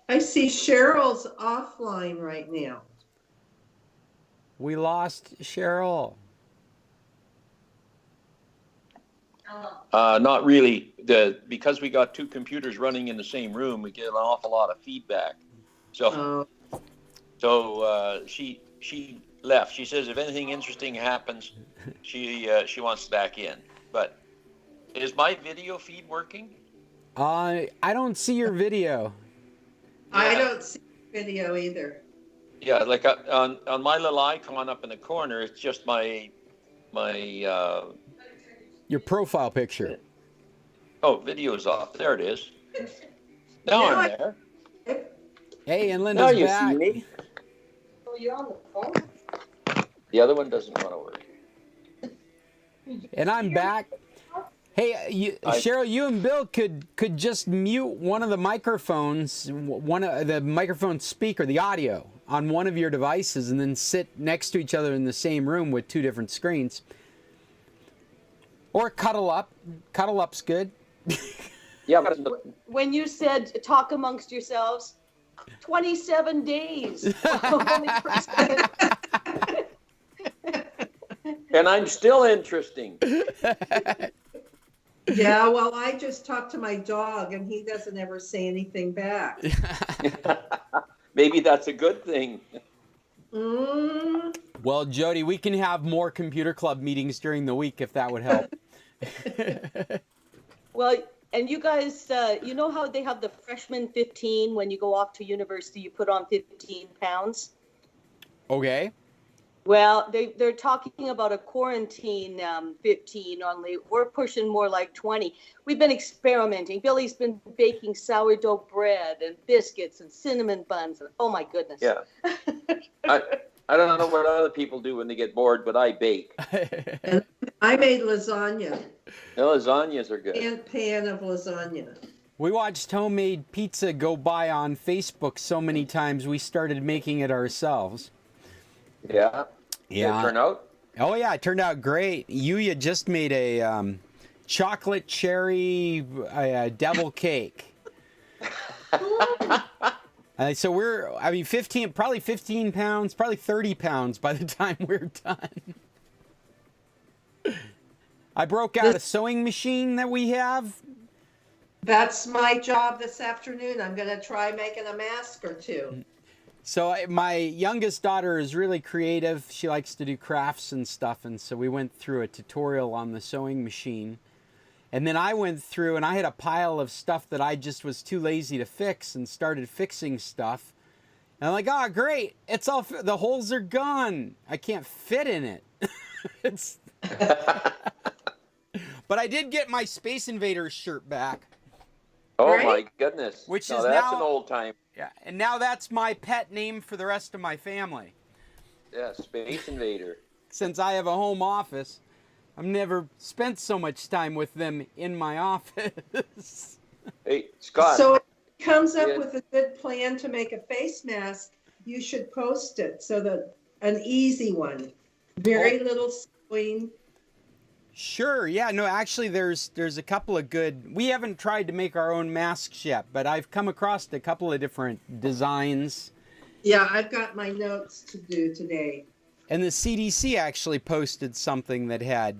I see Cheryl's offline right now. We lost Cheryl. Not really. Because we got two computers running in the same room, we get an awful lot of feedback. So she left. She says if anything interesting happens, she wants back in. But is my video feed working? I don't see your video. I don't see video either. Yeah, like on my little icon up in the corner, it's just my your profile picture. Oh, video's off. There it is. Now I'm there. Hey, and Now Linda's you back. see me. Oh, you're on the phone? The other one doesn't want to work. And I'm back. Hey, Cheryl, you and Bill could just mute one of the microphones, one of the microphone speaker, the audio, on one of your devices, and then sit next to each other in the same room with two different screens. Or cuddle up. Cuddle up's good. Yeah. But when you said talk amongst yourselves, 27 days. Only person. And I'm still interesting. Yeah, well, I just talked to my dog, and he doesn't ever say anything back. Maybe that's a good thing. Well, Jody, we can have more computer club meetings during the week if that would help. Well, and you guys, you know how they have the freshman 15 when you go off to university, you put on 15 pounds? Okay. Well, they're talking about a quarantine 15 only. We're pushing more like 20. We've been experimenting. Billy's been baking sourdough bread and biscuits and cinnamon buns. And, oh, my goodness. Yeah. I don't know what other people do when they get bored, but I bake. And I made lasagna. The lasagnas are good. And pan of lasagna. We watched homemade pizza go by on Facebook so many times we started making it ourselves. Yeah. Yeah. Did it turn out? Oh, yeah, it turned out great. Yuya just made a chocolate cherry devil cake. So we're, 15 pounds, probably 30 pounds by the time we're done. I broke out a sewing machine that we have. That's my job this afternoon. I'm going to try making a mask or two. So my youngest daughter is really creative. She likes to do crafts and stuff. And so we went through a tutorial on the sewing machine. And then I went through and I had a pile of stuff that I just was too lazy to fix and started fixing stuff. And I'm like, oh, great. It's all, the holes are gone. I can't fit in it. But I did get my Space Invaders shirt back. Oh, right? my goodness. Which now is that's now an old time. Yeah, and now that's my pet name for the rest of my family. Yeah, Space Invader. Since I have a home office, I've never spent so much time with them in my office. Hey, Scott. So if he comes up with a good plan to make a face mask, you should post it so that an easy one. Very little sewing. Sure, yeah, no, actually there's a couple of good, we haven't tried to make our own masks yet, but I've come across a couple of different designs. Yeah, I've got my notes to do today. And the CDC actually posted something that had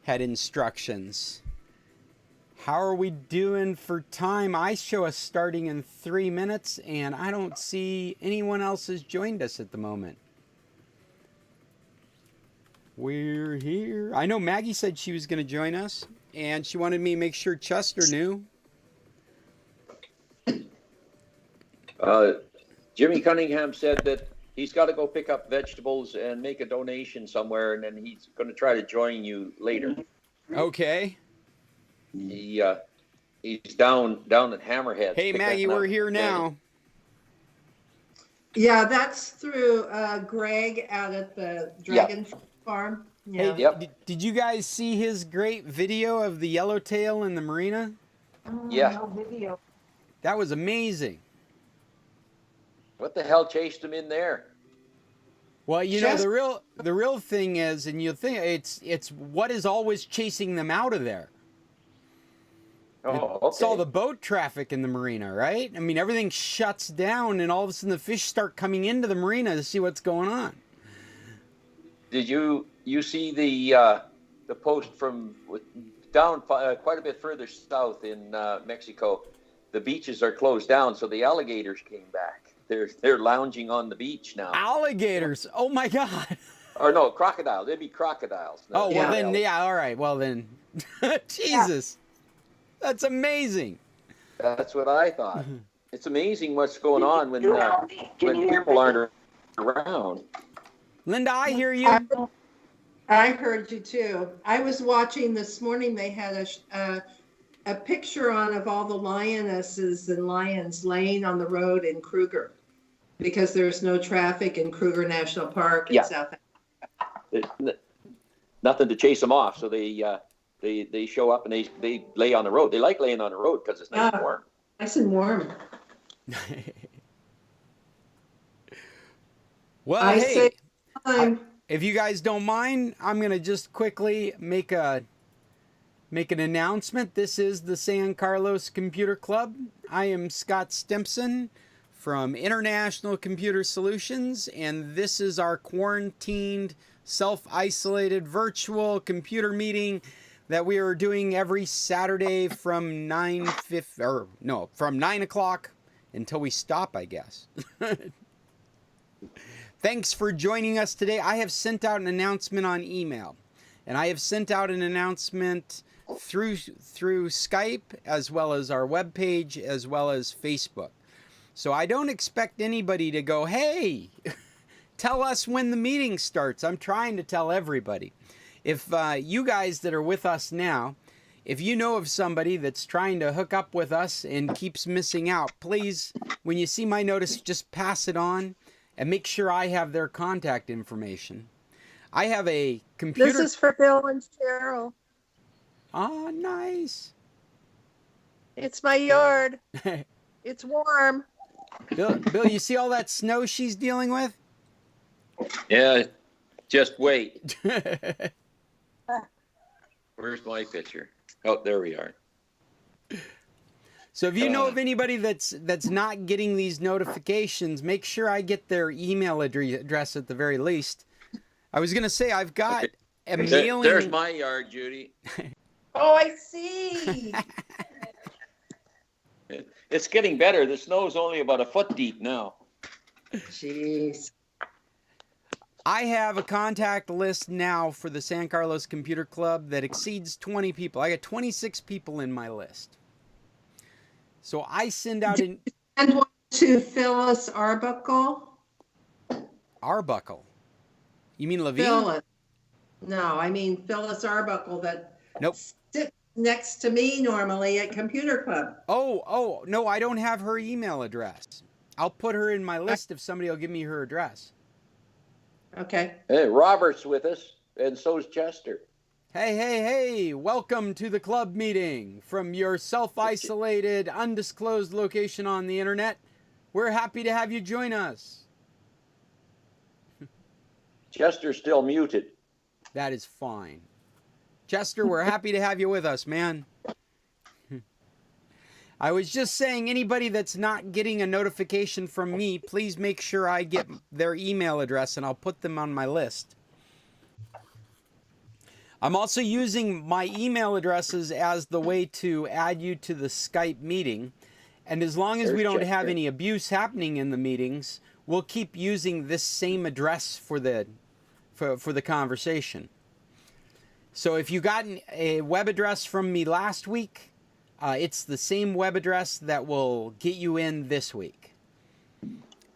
instructions. How are we doing for time? I show us starting in 3 minutes, and I don't see anyone else has joined us at the moment. We're here. I know Maggie said she was going to join us, and she wanted me to make sure Chester knew. Jimmy Cunningham said that he's got to go pick up vegetables and make a donation somewhere, and then he's going to try to join you later. Okay. He's down at Hammerhead. Hey, Maggie, we're here now. Yeah, that's through Greg out at the Dragon Farm. Yeah. Hey, did you guys see his great video of the yellowtail in the marina? Yeah. No video. That was amazing. What the hell chased him in there? Well, you know, the real thing is, and you'll think it's what is always chasing them out of there. Oh, It's all okay. the boat traffic in the marina, right? I mean, everything shuts down, and all of a sudden the fish start coming into the marina to see what's going on. Did you see the post from down quite a bit further south in Mexico? The beaches are closed down, so the alligators came back. They're lounging on the beach now. Alligators! Oh my God! Or no, crocodile. They'd be crocodiles. Oh, well Yeah. then, yeah, all right. Well then, Jesus. That's amazing. That's what I thought. It's amazing what's going on when people aren't around. Linda, I hear you. I heard you too. I was watching this morning, they had a picture on of all the lionesses and lions laying on the road in Kruger because there's no traffic in Kruger National Park in Yeah. South. Nothing to chase them off, so they show up and they lay on the road. They like laying on the road because it's nice and warm. Nice and warm. Well, I hey, say time. if you guys don't mind, I'm gonna just quickly make an announcement. This is the San Carlos Computer Club. I am Scott Stimpson from International Computer Solutions, and this is our quarantined, self-isolated virtual computer meeting that we are doing every Saturday from 9 o'clock until we stop, I guess. Thanks for joining us today. I have sent out an announcement on email, and I have sent out an announcement through Skype, as well as our webpage, as well as Facebook. So I don't expect anybody to go, hey, tell us when the meeting starts. I'm trying to tell everybody. If you guys that are with us now, if you know of somebody that's trying to hook up with us and keeps missing out, please, when you see my notice, just pass it on and make sure I have their contact information. I have a computer. This is for Bill and Cheryl. Ah, nice. It's my yard. It's warm. Bill, you see all that snow she's dealing with? Yeah, just wait. Where's my picture? Oh, there we are. So if you know of anybody that's not getting these notifications, make sure I get their email address at the very least. I was going to say, I've got a mailing. There's my yard, Judy. Oh, I see. It's getting better. The snow's only about a foot deep now. Jeez. I have a contact list now for the San Carlos Computer Club that exceeds 20 people. I got 26 people in my list. So I send out an And one to Phyllis Arbuckle. Arbuckle. You mean Levine? Phyllis. No, I mean Phyllis Arbuckle that Nope. sits next to me normally at Computer Club. Oh, no, I don't have her email address. I'll put her in my list if somebody will give me her address. Okay. Hey, Robert's with us, and so's Chester. Hey, welcome to the club meeting from your self-isolated, undisclosed location on the internet. We're happy to have you join us. Chester's still muted. That is fine. Chester, we're happy to have you with us, man. I was just saying, anybody that's not getting a notification from me, please make sure I get their email address and I'll put them on my list. I'm also using my email addresses as the way to add you to the Skype meeting. And as long as we don't have any abuse happening in the meetings, we'll keep using this same address for the conversation. So if you got a web address from me last week, it's the same web address that will get you in this week.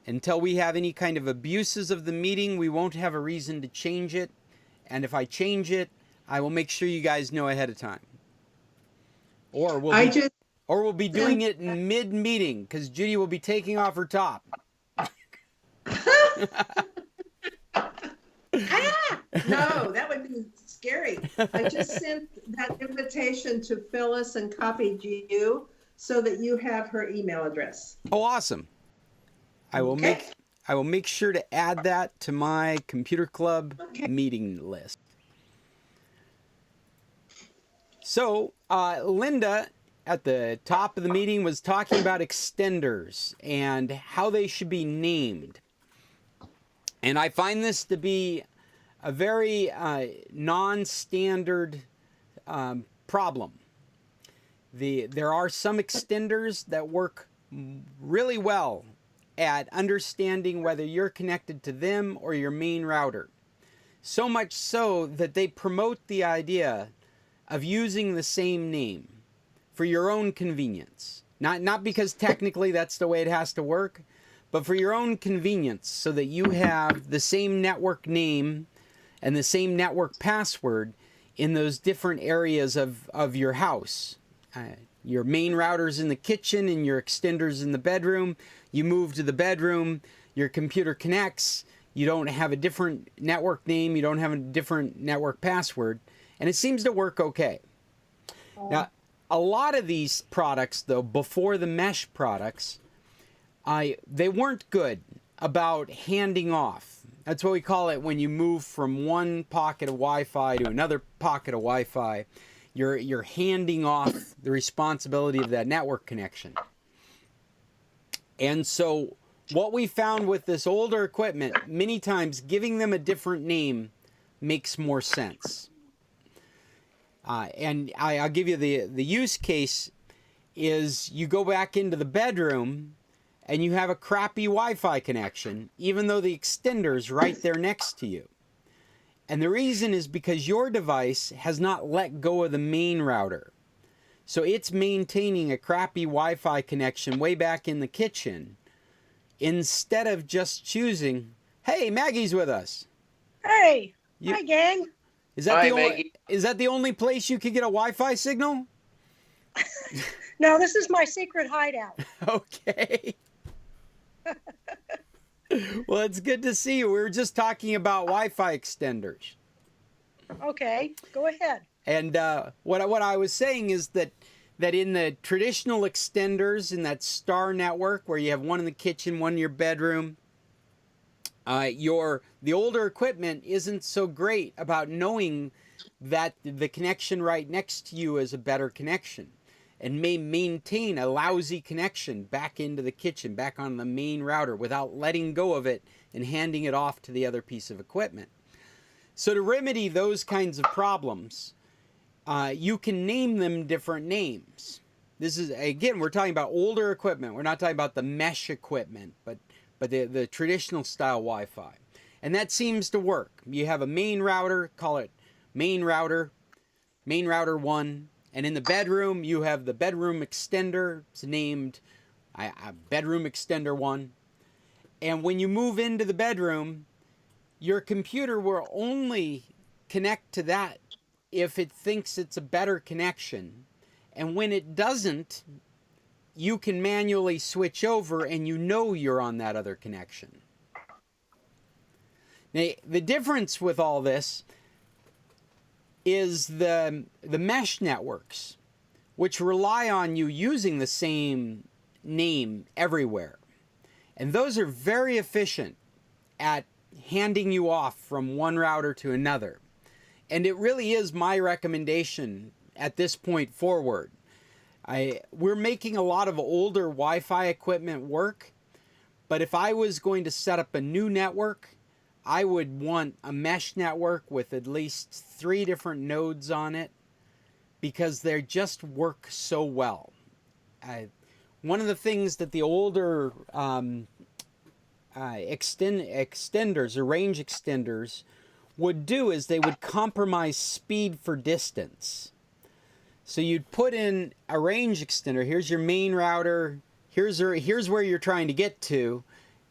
Until we have any kind of abuses of the meeting, we won't have a reason to change it. And if I change it, I will make sure you guys know ahead of time. Or we'll be doing it in mid-meeting because Judy will be taking off her top. No, that would be scary. I just sent that invitation to Phyllis and copied you so that you have her email address. Oh, awesome. I will make sure to add that to my computer club meeting list. So, Linda, at the top of the meeting was talking about extenders and how they should be named. And I find this to be a very non-standard problem. There are some extenders that work really well at understanding whether you're connected to them or your main router. So much so that they promote the idea of using the same name for your own convenience. Not because technically that's the way it has to work, but for your own convenience, so that you have the same network name and the same network password in those different areas of your house. Your main router's in the kitchen and your extender's in the bedroom. You move to the bedroom, your computer connects, you don't have a different network name, you don't have a different network password, and it seems to work okay. Now, a lot of these products, though, before the mesh products, they weren't good about handing off. That's what we call it when you move from one pocket of Wi-Fi to another pocket of Wi-Fi. You're handing off the responsibility of that network connection. And so what we found with this older equipment, many times giving them a different name makes more sense. And I'll give you the use case is you go back into the bedroom and you have a crappy Wi-Fi connection, even though the extender's right there next to you. And the reason is because your device has not let go of the main router. So it's maintaining a crappy Wi-Fi connection way back in the kitchen instead of just choosing, hey, Maggie's with us. Hey, hi gang. Is that Hi, Maggie. Is that the only place you could get a Wi-Fi signal? No, this is my secret hideout. Okay. Well, it's good to see you. We were just talking about Wi-Fi extenders. Okay, go ahead. And what I was saying is that in the traditional extenders in that star network where you have one in the kitchen, one in your bedroom, the older equipment isn't so great about knowing that the connection right next to you is a better connection, and may maintain a lousy connection back into the kitchen, back on the main router, without letting go of it and handing it off to the other piece of equipment. So to remedy those kinds of problems, you can name them different names. This is, again, we're talking about older equipment. We're not talking about the mesh equipment, but the traditional style Wi-Fi. And that seems to work. You have a main router, call it main router 1. And in the bedroom, you have the bedroom extender. It's named bedroom extender 1. And when you move into the bedroom, your computer will only connect to that if it thinks it's a better connection. And when it doesn't, you can manually switch over and you know you're on that other connection. Now, the difference with all this is the mesh networks, which rely on you using the same name everywhere. And those are very efficient at handing you off from one router to another. And it really is my recommendation at this point forward. We're making a lot of older Wi-Fi equipment work, but if I was going to set up a new network, I would want a mesh network with at least 3 different nodes on it, because they just work so well. One of the things that the older extenders or range extenders would do is they would compromise speed for distance. So you'd put in a range extender. Here's your main router. Here's where you're trying to get to.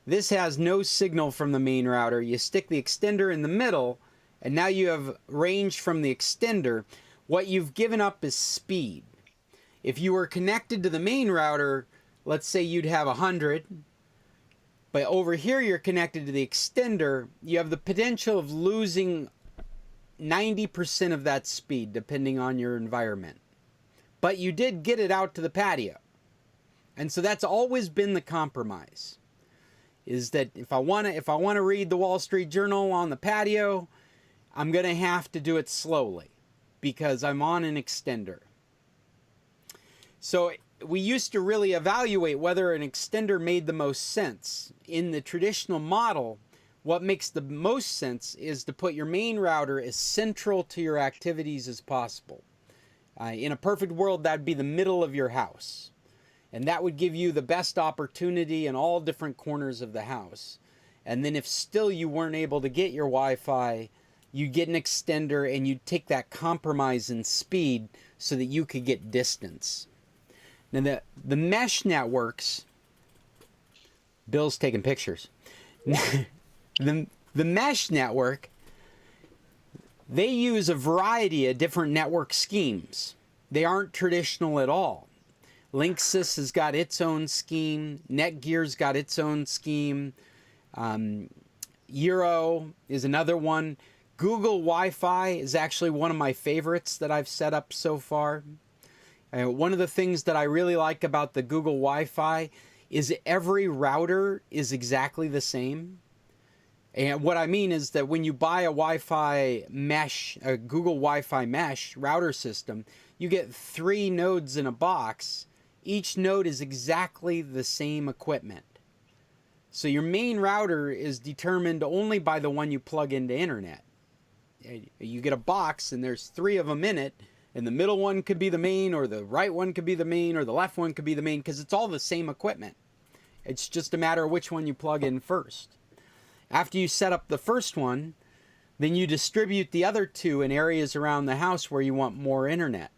This has no signal from the main router. You stick the extender in the middle, and now you have range from the extender. What you've given up is speed. If you were connected to the main router, let's say you'd have 100, but over here you're connected to the extender, you have the potential of losing 90% of that speed, depending on your environment. But you did get it out to the patio. And so that's always been the compromise, is that if I want to read the Wall Street Journal on the patio, I'm going to have to do it slowly because I'm on an extender. So we used to really evaluate whether an extender made the most sense. In the traditional model, what makes the most sense is to put your main router as central to your activities as possible. In a perfect world, that'd be the middle of your house. And that would give you the best opportunity in all different corners of the house. And then if still you weren't able to get your Wi-Fi, you get an extender and you take that compromise in speed so that you could get distance. Now the mesh networks, Bill's taking pictures. the mesh network, they use a variety of different network schemes. They aren't traditional at all. Linksys has got its own scheme. Netgear's got its own scheme. Euro is another one. Google Wi-Fi is actually one of my favorites that I've set up so far. One of the things that I really like about the Google Wi-Fi is every router is exactly the same. And what I mean is that when you buy a Wi-Fi mesh, a Google Wi-Fi mesh router system, you get 3 nodes in a box. Each node is exactly the same equipment. So your main router is determined only by the one you plug into internet. You get a box and there's 3 of them in it, and the middle one could be the main, or the right one could be the main, or the left one could be the main, because it's all the same equipment. It's just a matter of which one you plug in first. After you set up the first one, then you distribute the other 2 in areas around the house where you want more internet.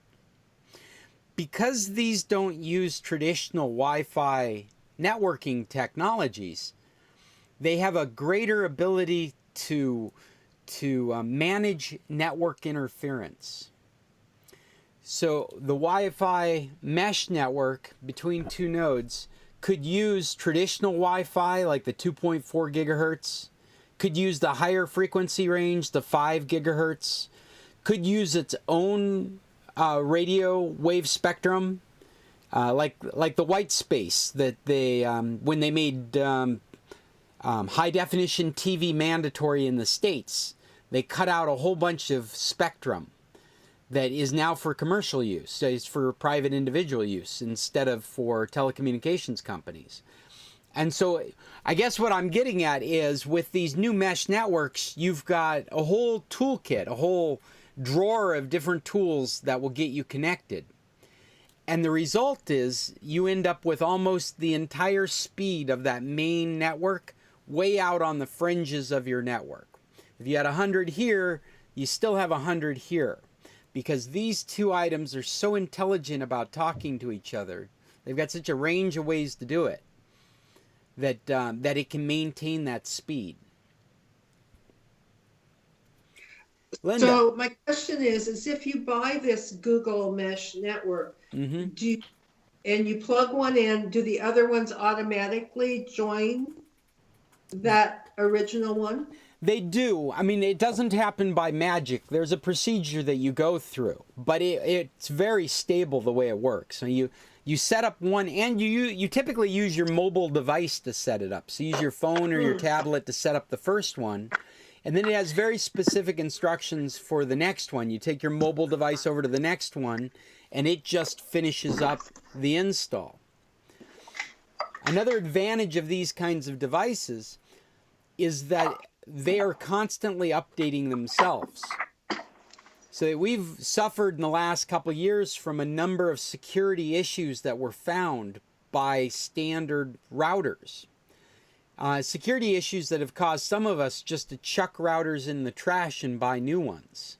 Because these don't use traditional Wi-Fi networking technologies, they have a greater ability to manage network interference. So the Wi-Fi mesh network between 2 nodes could use traditional Wi-Fi like the 2.4 gigahertz, could use the higher frequency range, the 5 gigahertz, could use its own radio wave spectrum, like the white space that they when they made high definition TV mandatory in the States, they cut out a whole bunch of spectrum that is now for commercial use. So it's for private individual use instead of for telecommunications companies. And so I guess what I'm getting at is with these new mesh networks, you've got a whole toolkit, a whole drawer of different tools that will get you connected. And the result is you end up with almost the entire speed of that main network way out on the fringes of your network. If you had 100 here, you still have 100 here, because these 2 items are so intelligent about talking to each other. They've got such a range of ways to do it that that it can maintain that speed. Linda. So my question is if you buy this Google Mesh network, and you plug one in, do the other ones automatically join that original one? They do. I mean, it doesn't happen by magic. There's a procedure that you go through, but it's very stable the way it works. So you set up one, and you typically use your mobile device to set it up. So use your phone or your tablet to set up the first one. And then it has very specific instructions for the next one. You take your mobile device over to the next one, and it just finishes up the install. Another advantage of these kinds of devices is that they are constantly updating themselves. So we've suffered in the last couple of years from a number of security issues that were found by standard routers. Security issues that have caused some of us just to chuck routers in the trash and buy new ones.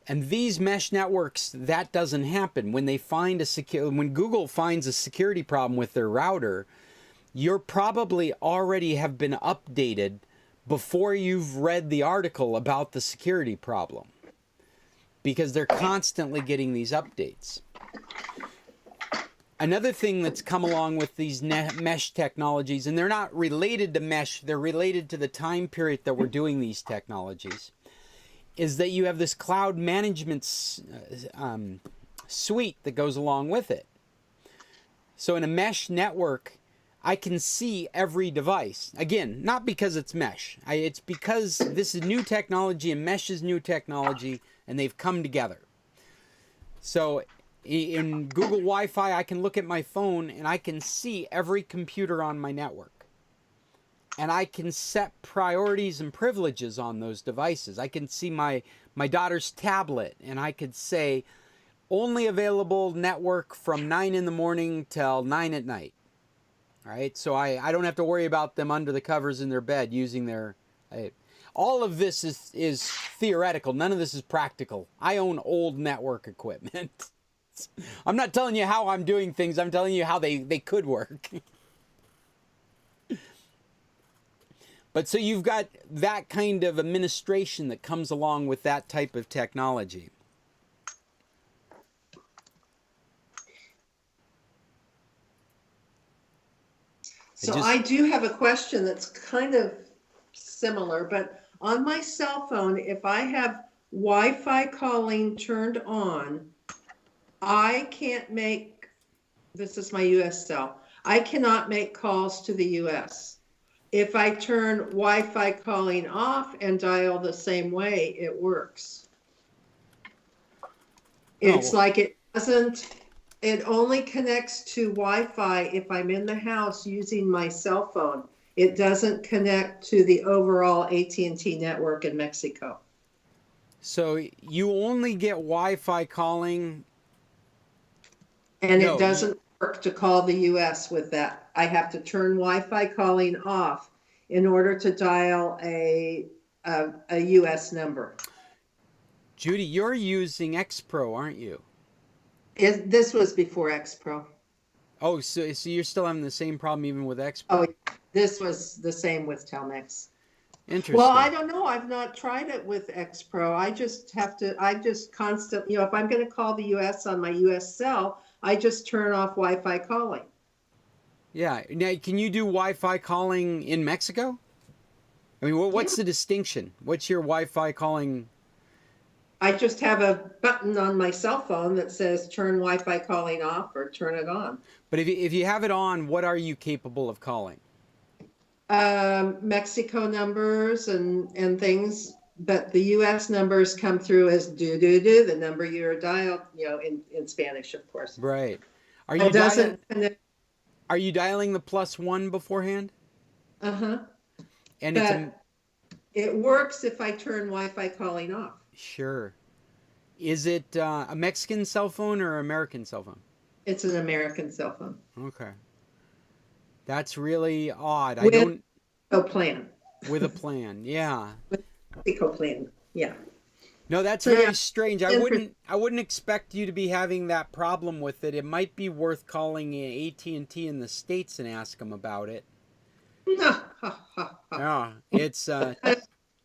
And these mesh networks, that doesn't happen. When they find when Google finds a security problem with their router, you're probably already have been updated before you've read the article about the security problem, because they're constantly getting these updates. Another thing that's come along with these mesh technologies, and they're not related to mesh, they're related to the time period that we're doing these technologies, is that you have this cloud management suite that goes along with it. So in a mesh network, I can see every device. Again, not because it's mesh. It's because this is new technology and mesh is new technology, and they've come together. So In Google Wi-Fi, I can look at my phone and I can see every computer on my network. And I can set priorities and privileges on those devices. I can see my daughter's tablet, and I could say, only available network from 9 in the morning till 9 at night. All right, so I don't have to worry about them under the covers in their bed using their... all of this is theoretical. None of this is practical. I own old network equipment. I'm not telling you how I'm doing things. I'm telling you how they could work. But so you've got that kind of administration that comes along with that type of technology. So I do have a question that's kind of similar, but on my cell phone, if I have Wi-Fi calling turned on, I can't make, this is my US cell, I cannot make calls to the US. If I turn Wi-Fi calling off and dial the same way, it works. It's like it doesn't, it only connects to Wi-Fi if I'm in the house using my cell phone. It doesn't connect to the overall AT&T network in Mexico. So you only get Wi-Fi calling? And it doesn't work to call the US with that. I have to turn Wi-Fi calling off in order to dial a US number. Judy, you're using X Pro, aren't you? This was before X Pro. Oh, so you're still having the same problem even with X Pro? Oh, this was the same with Telmex. Interesting. Well, I don't know. I've not tried it with X Pro. I just constantly, if I'm going to call the US on my US cell, I just turn off Wi-Fi calling. Yeah. Now, can you do Wi-Fi calling in Mexico? I mean, what's the distinction? What's your Wi-Fi calling? I just have a button on my cell phone that says turn Wi-Fi calling off or turn it on. But if you have it on, what are you capable of calling? Mexico numbers and things, but the US numbers come through as do, the number you're dialed, in Spanish, of course. Right. Are you dialing the +1 beforehand? Uh-huh. And but it works if I turn Wi-Fi calling off. Sure. Is it a Mexican cell phone or American cell phone? It's an American cell phone. Okay. That's really odd. With a plan. With a plan, yeah. With a plan, yeah. No, that's very strange. I wouldn't expect you to be having that problem with it. It might be worth calling AT&T in the States and ask them about it. No. Yeah, it's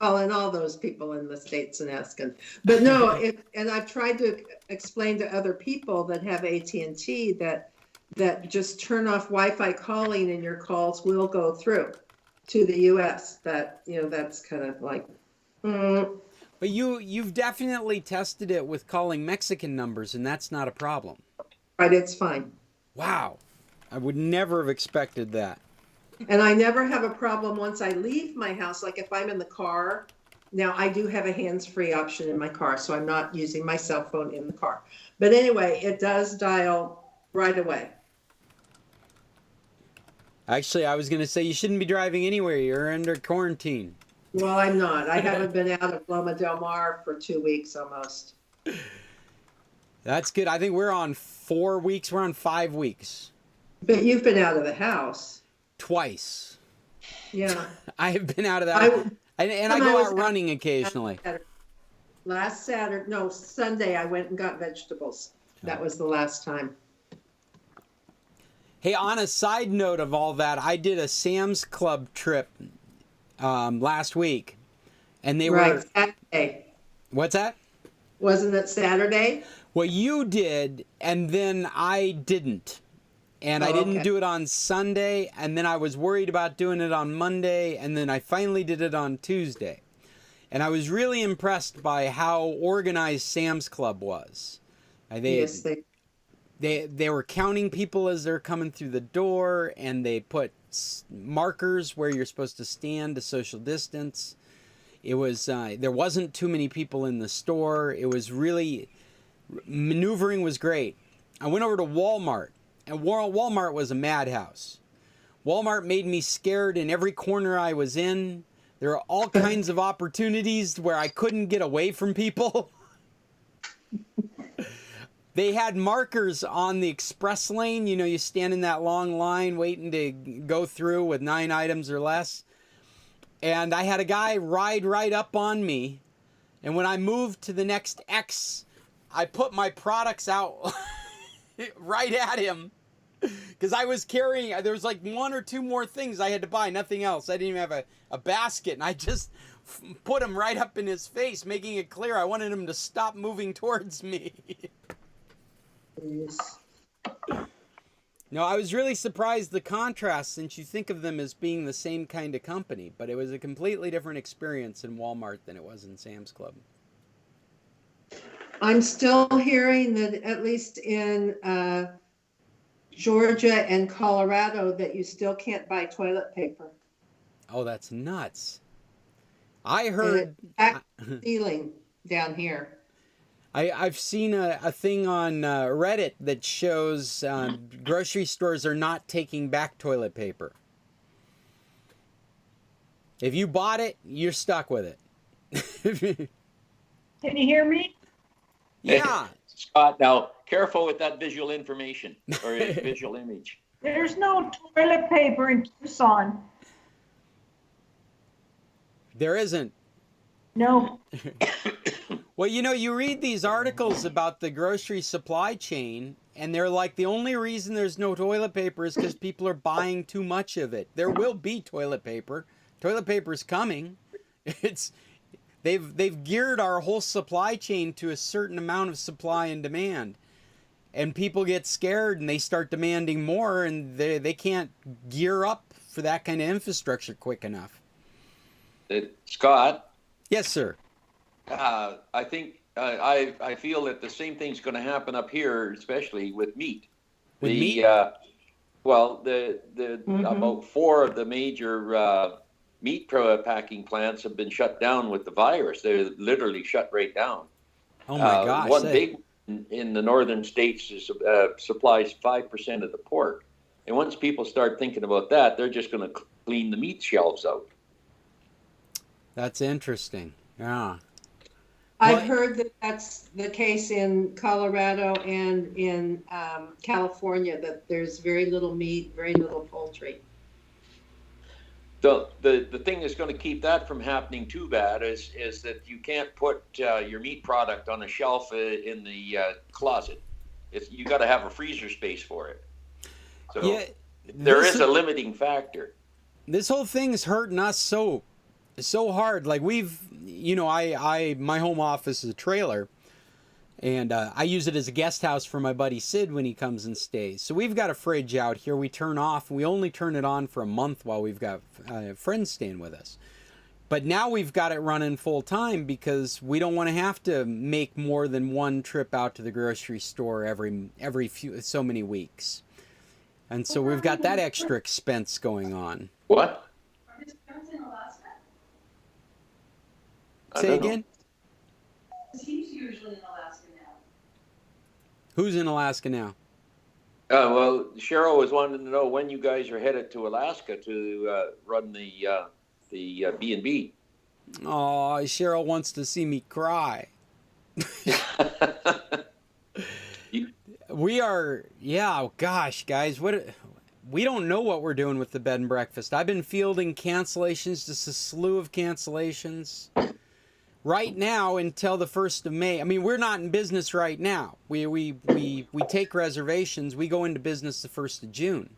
calling all those people in the States and asking. But no, and I've tried to explain to other people that have AT&T that just turn off Wi-Fi calling and your calls will go through to the US. That, that's kind of like... But you've definitely tested it with calling Mexican numbers, and that's not a problem. Right, it's fine. Wow. I would never have expected that. And I never have a problem once I leave my house. Like if I'm in the car, now I do have a hands-free option in my car, so I'm not using my cell phone in the car. But anyway, it does dial right away. Actually, I was going to say you shouldn't be driving anywhere. You're under quarantine. Well, I'm not. I haven't been out of Loma Del Mar for 2 weeks almost. That's good. I think we're on 4 weeks. We're on 5 weeks. But you've been out of the house. Twice. Yeah. I have been out of that. And I go out running occasionally. Sunday I went and got vegetables. That was the last time. Hey, on a side note of all that, I did a Sam's Club trip last week. And they were... Saturday. What's that? Wasn't it Saturday? Well, you did, and then I didn't. And I didn't do it on Sunday, and then I was worried about doing it on Monday, and then I finally did it on Tuesday. And I was really impressed by how organized Sam's Club was. Yes, they were counting people as they're coming through the door, and they put markers where you're supposed to stand to social distance. It was there wasn't too many people in the store. It was really, maneuvering was great. I went over to Walmart, and Walmart was a madhouse. Walmart made me scared in every corner I was in. There are all kinds of opportunities where I couldn't get away from people. They had markers on the express lane. You know, you stand in that long line waiting to go through with 9 items or less. And I had a guy ride right up on me. And when I moved to the next X, I put my products out right at him. Because I was carrying, there was like 1 or 2 more things I had to buy, nothing else. I didn't even have a basket. And I just put him right up in his face, making it clear I wanted him to stop moving towards me. Yes. No, I was really surprised the contrast, since you think of them as being the same kind of company, but it was a completely different experience in Walmart than it was in Sam's Club. I'm still hearing that at least in Georgia and Colorado that you still can't buy toilet paper. Oh, that's nuts. I heard... Stealing down here. I've seen a thing on Reddit that shows grocery stores are not taking back toilet paper. If you bought it, you're stuck with it. Can you hear me? Yeah. Scott, now careful with that visual information or visual image. There's no toilet paper in Tucson. There isn't. No. Well, you know, you read these articles about the grocery supply chain, and they're like, the only reason there's no toilet paper is because people are buying too much of it. There will be toilet paper. Toilet paper's coming. They've geared our whole supply chain to a certain amount of supply and demand. And people get scared and they start demanding more, and they can't gear up for that kind of infrastructure quick enough. Scott? Yes, sir. I think I feel that the same thing's going to happen up here, especially with meat. With meat? About 4 of the major meat packing plants have been shut down with the virus. They're literally shut right down. Oh my gosh! One big one in the northern states supplies 5% of the pork, and once people start thinking about that, they're just going to clean the meat shelves out. That's interesting. Yeah. I've heard that that's the case in Colorado and in California, that there's very little meat, very little poultry. The thing that's going to keep that from happening too bad is that you can't put your meat product on a shelf in the closet. You got to have a freezer space for it. So yeah, there is a limiting factor. This whole thing's hurting us so hard. Like my home office is a trailer, and I use it as a guest house for my buddy Sid when he comes and stays. So we've got a fridge out here we turn off. We only turn it on for a month while we've got friends staying with us. But now we've got it running full time because we don't want to have to make more than one trip out to the grocery store every so many weeks. And so we've got that extra expense going on. What? Say again? He's usually in Alaska now. Who's in Alaska now? Well, Cheryl was wanting to know when you guys are headed to Alaska to run the B&B. Oh, Cheryl wants to see me cry. We are, gosh, guys, we don't know what we're doing with the bed and breakfast. I've been fielding cancellations, just a slew of cancellations. Right now until the 1st of May. I mean, we're not in business right now. We take reservations. We go into business the 1st of June.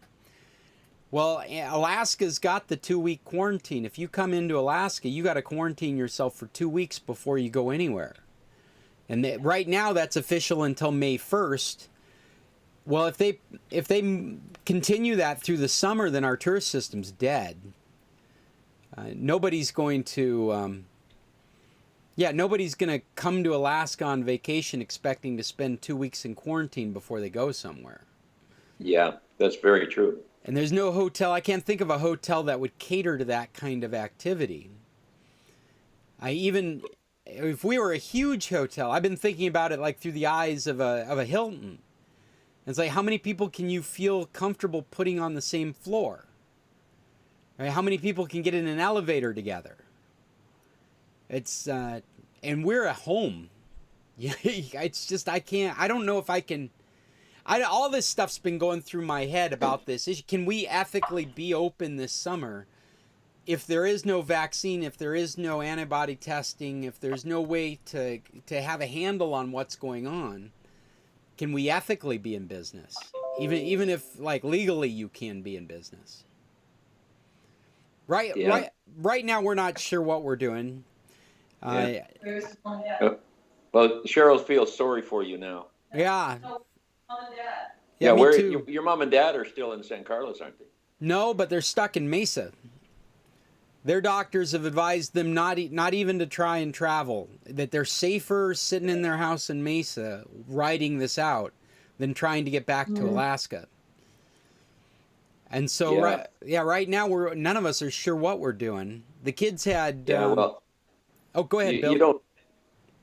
Well, Alaska's got the 2-week quarantine. If you come into Alaska, you got to quarantine yourself for 2 weeks before you go anywhere. And right now that's official until May 1st. Well, if they continue that through the summer, then our tourist system's dead. Nobody's going to come to Alaska on vacation expecting to spend 2 weeks in quarantine before they go somewhere. Yeah, that's very true. And there's no hotel. I can't think of a hotel that would cater to that kind of activity. If we were a huge hotel, I've been thinking about it like through the eyes of a Hilton. It's like, how many people can you feel comfortable putting on the same floor? Right? How many people can get in an elevator together? It's and we're at home. Yeah, it's just I don't know if I can. All this stuff's been going through my head about this issue. Can we ethically be open this summer if there is no vaccine, if there is no antibody testing, if there's no way to have a handle on what's going on? Can we ethically be in business, even if like legally you can be in business? Right, Yeah. right now we're not sure what we're doing. Well, Cheryl feels sorry for you now. Yeah. Yeah, me where too. your mom and dad are still in San Carlos, aren't they? No, but they're stuck in Mesa. Their doctors have advised them not even to try and travel, that they're safer sitting in their house in Mesa riding this out than trying to get back to Alaska. And so, right now none of us are sure what we're doing. The kids had. Well, oh, go ahead, Bill.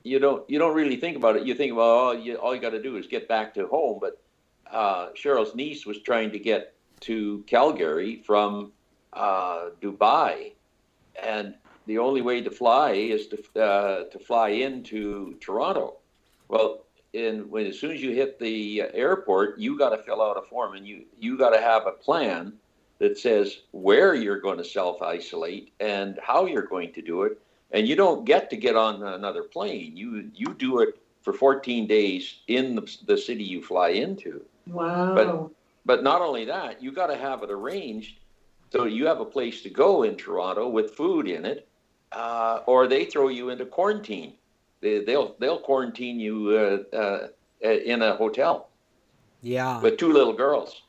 You don't really think about it. You think about all you got to do is get back to home. But Cheryl's niece was trying to get to Calgary from Dubai, and the only way to fly is to fly into Toronto. Well, as soon as you hit the airport, you got to fill out a form, and you got to have a plan that says where you're going to self-isolate and how you're going to do it. And you don't get to get on another plane. You do it for 14 days in the city you fly into. Wow. But not only that, you got to have it arranged so you have a place to go in Toronto with food in it, or they throw you into quarantine. They'll quarantine you in a hotel. Yeah. With two little girls.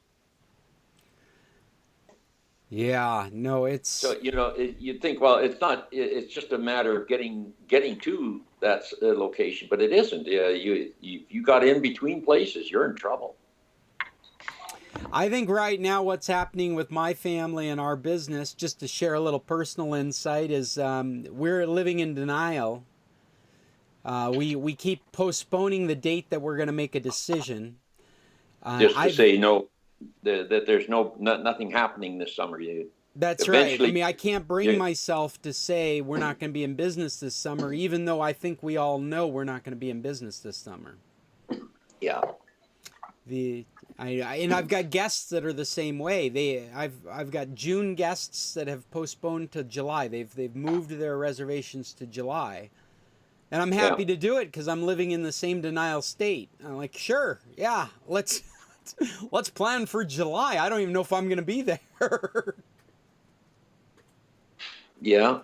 Yeah. No, it's. So you'd think, well, it's not. It's just a matter of getting to that location, but it isn't. You got in between places, you're in trouble. I think right now what's happening with my family and our business, just to share a little personal insight, is we're living in denial. We keep postponing the date that we're going to make a decision. Just to say no, that there's nothing happening this summer. That's right. I mean, I can't bring myself to say we're not going to be in business this summer, even though I think we all know we're not going to be in business this summer. Yeah. And I've got guests that are the same way. I've got June guests that have postponed to July. They've moved their reservations to July, and I'm happy to do it because I'm living in the same denial state. I'm like, sure, yeah, let's plan for July. I don't even know if I'm going to be there. Yeah.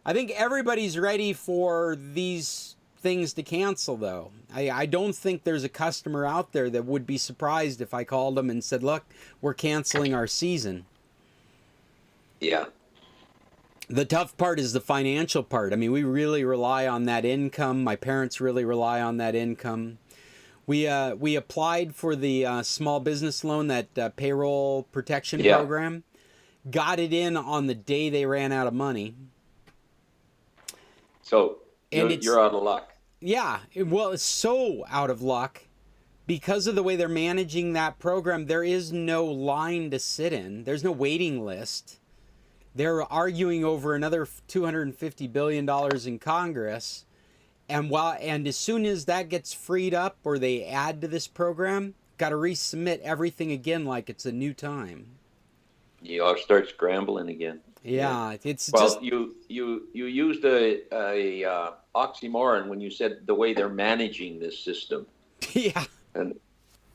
I think everybody's ready for these things to cancel, though. I don't think there's a customer out there that would be surprised if I called them and said, look, we're canceling our season. Yeah. The tough part is the financial part. I mean, we really rely on that income. My parents really rely on that income. We applied for the small business loan, that payroll protection program. Got it in on the day they ran out of money. So you're out of luck. Yeah, well, it's so out of luck because of the way they're managing that program. There is no line to sit in. There's no waiting list. They're arguing over another $250 billion in Congress. And as soon as that gets freed up or they add to this program, got to resubmit everything again like it's a new time. You ought to start scrambling again. Yeah, it's well, just... you used a oxymoron when you said the way they're managing this system. Yeah. And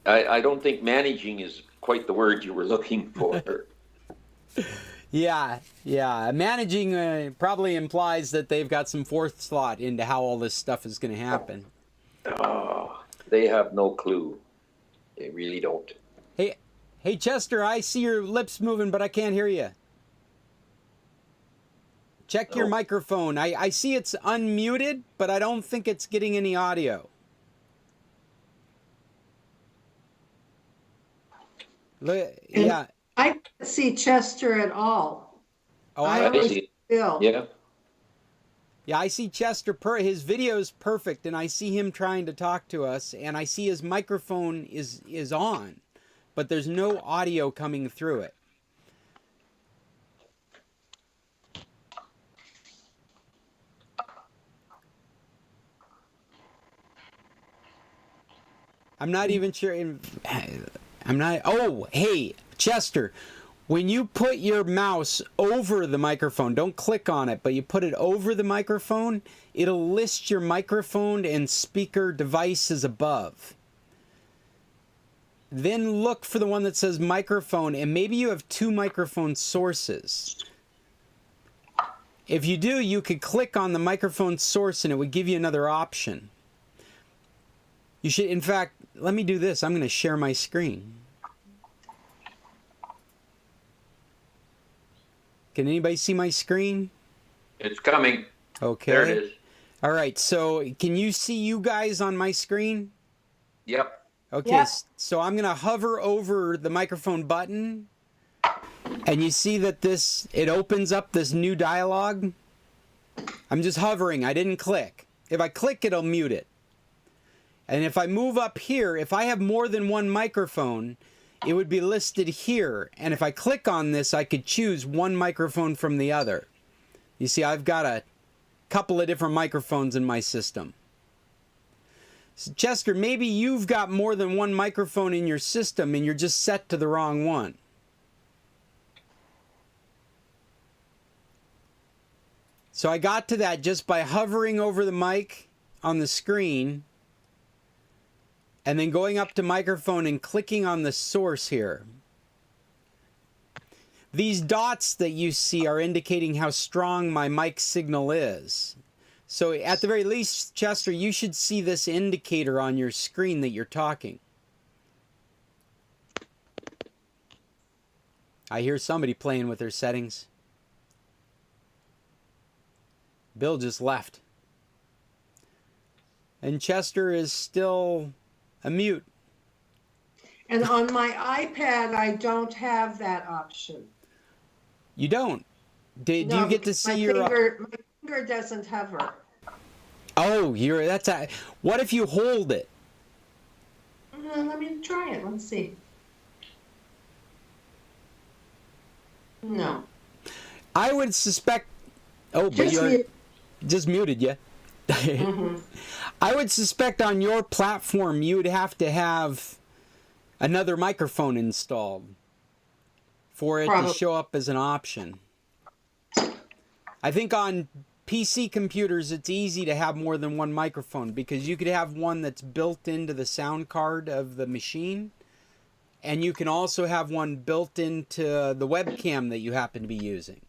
I don't think managing is quite the word you were looking for. Yeah. Managing probably implies that they've got some forethought into how all this stuff is going to happen. Oh, they have no clue. They really don't. Hey, Chester, I see your lips moving, but I can't hear you. Check your microphone. I see it's unmuted, but I don't think it's getting any audio. Yeah. I can't see Chester at all. Oh, I see. Bill. Yeah. Yeah, I see Chester. His video's perfect, and I see him trying to talk to us, and I see his microphone is on, but there's no audio coming through it. I'm not even sure. I'm not. Oh, hey, Chester. When you put your mouse over the microphone, don't click on it, but you put it over the microphone, it'll list your microphone and speaker devices above. Then look for the one that says microphone, and maybe you have 2 microphone sources. If you do, you could click on the microphone source and it would give you another option. You should, in fact, let me do this. I'm going to share my screen. Can anybody see my screen? It's coming. Okay. There it is. All right. So can you see you guys on my screen? Yep. Okay. Yep. So I'm going to hover over the microphone button. And you see that it opens up this new dialog. I'm just hovering. I didn't click. If I click, it'll mute it. And if I move up here, if I have more than one microphone, it would be listed here. And if I click on this, I could choose one microphone from the other. You see, I've got a couple of different microphones in my system. So Chester, maybe you've got more than one microphone in your system and you're just set to the wrong one. So I got to that just by hovering over the mic on the screen and then going up to microphone and clicking on the source here. These dots that you see are indicating how strong my mic signal is. So at the very least, Chester, you should see this indicator on your screen that you're talking. I hear somebody playing with their settings. Bill just left. And Chester is still a mute. And on my iPad, I don't have that option. You don't? Do you get to see my finger doesn't hover. Oh, what if you hold it? Let me try it. Let's see. No. I would suspect. Oh, but you're just muted, yeah. Mm-hmm. I would suspect on your platform you would have to have another microphone installed for it to show up as an option. I think on PC computers it's easy to have more than one microphone because you could have one that's built into the sound card of the machine, and you can also have one built into the webcam that you happen to be using.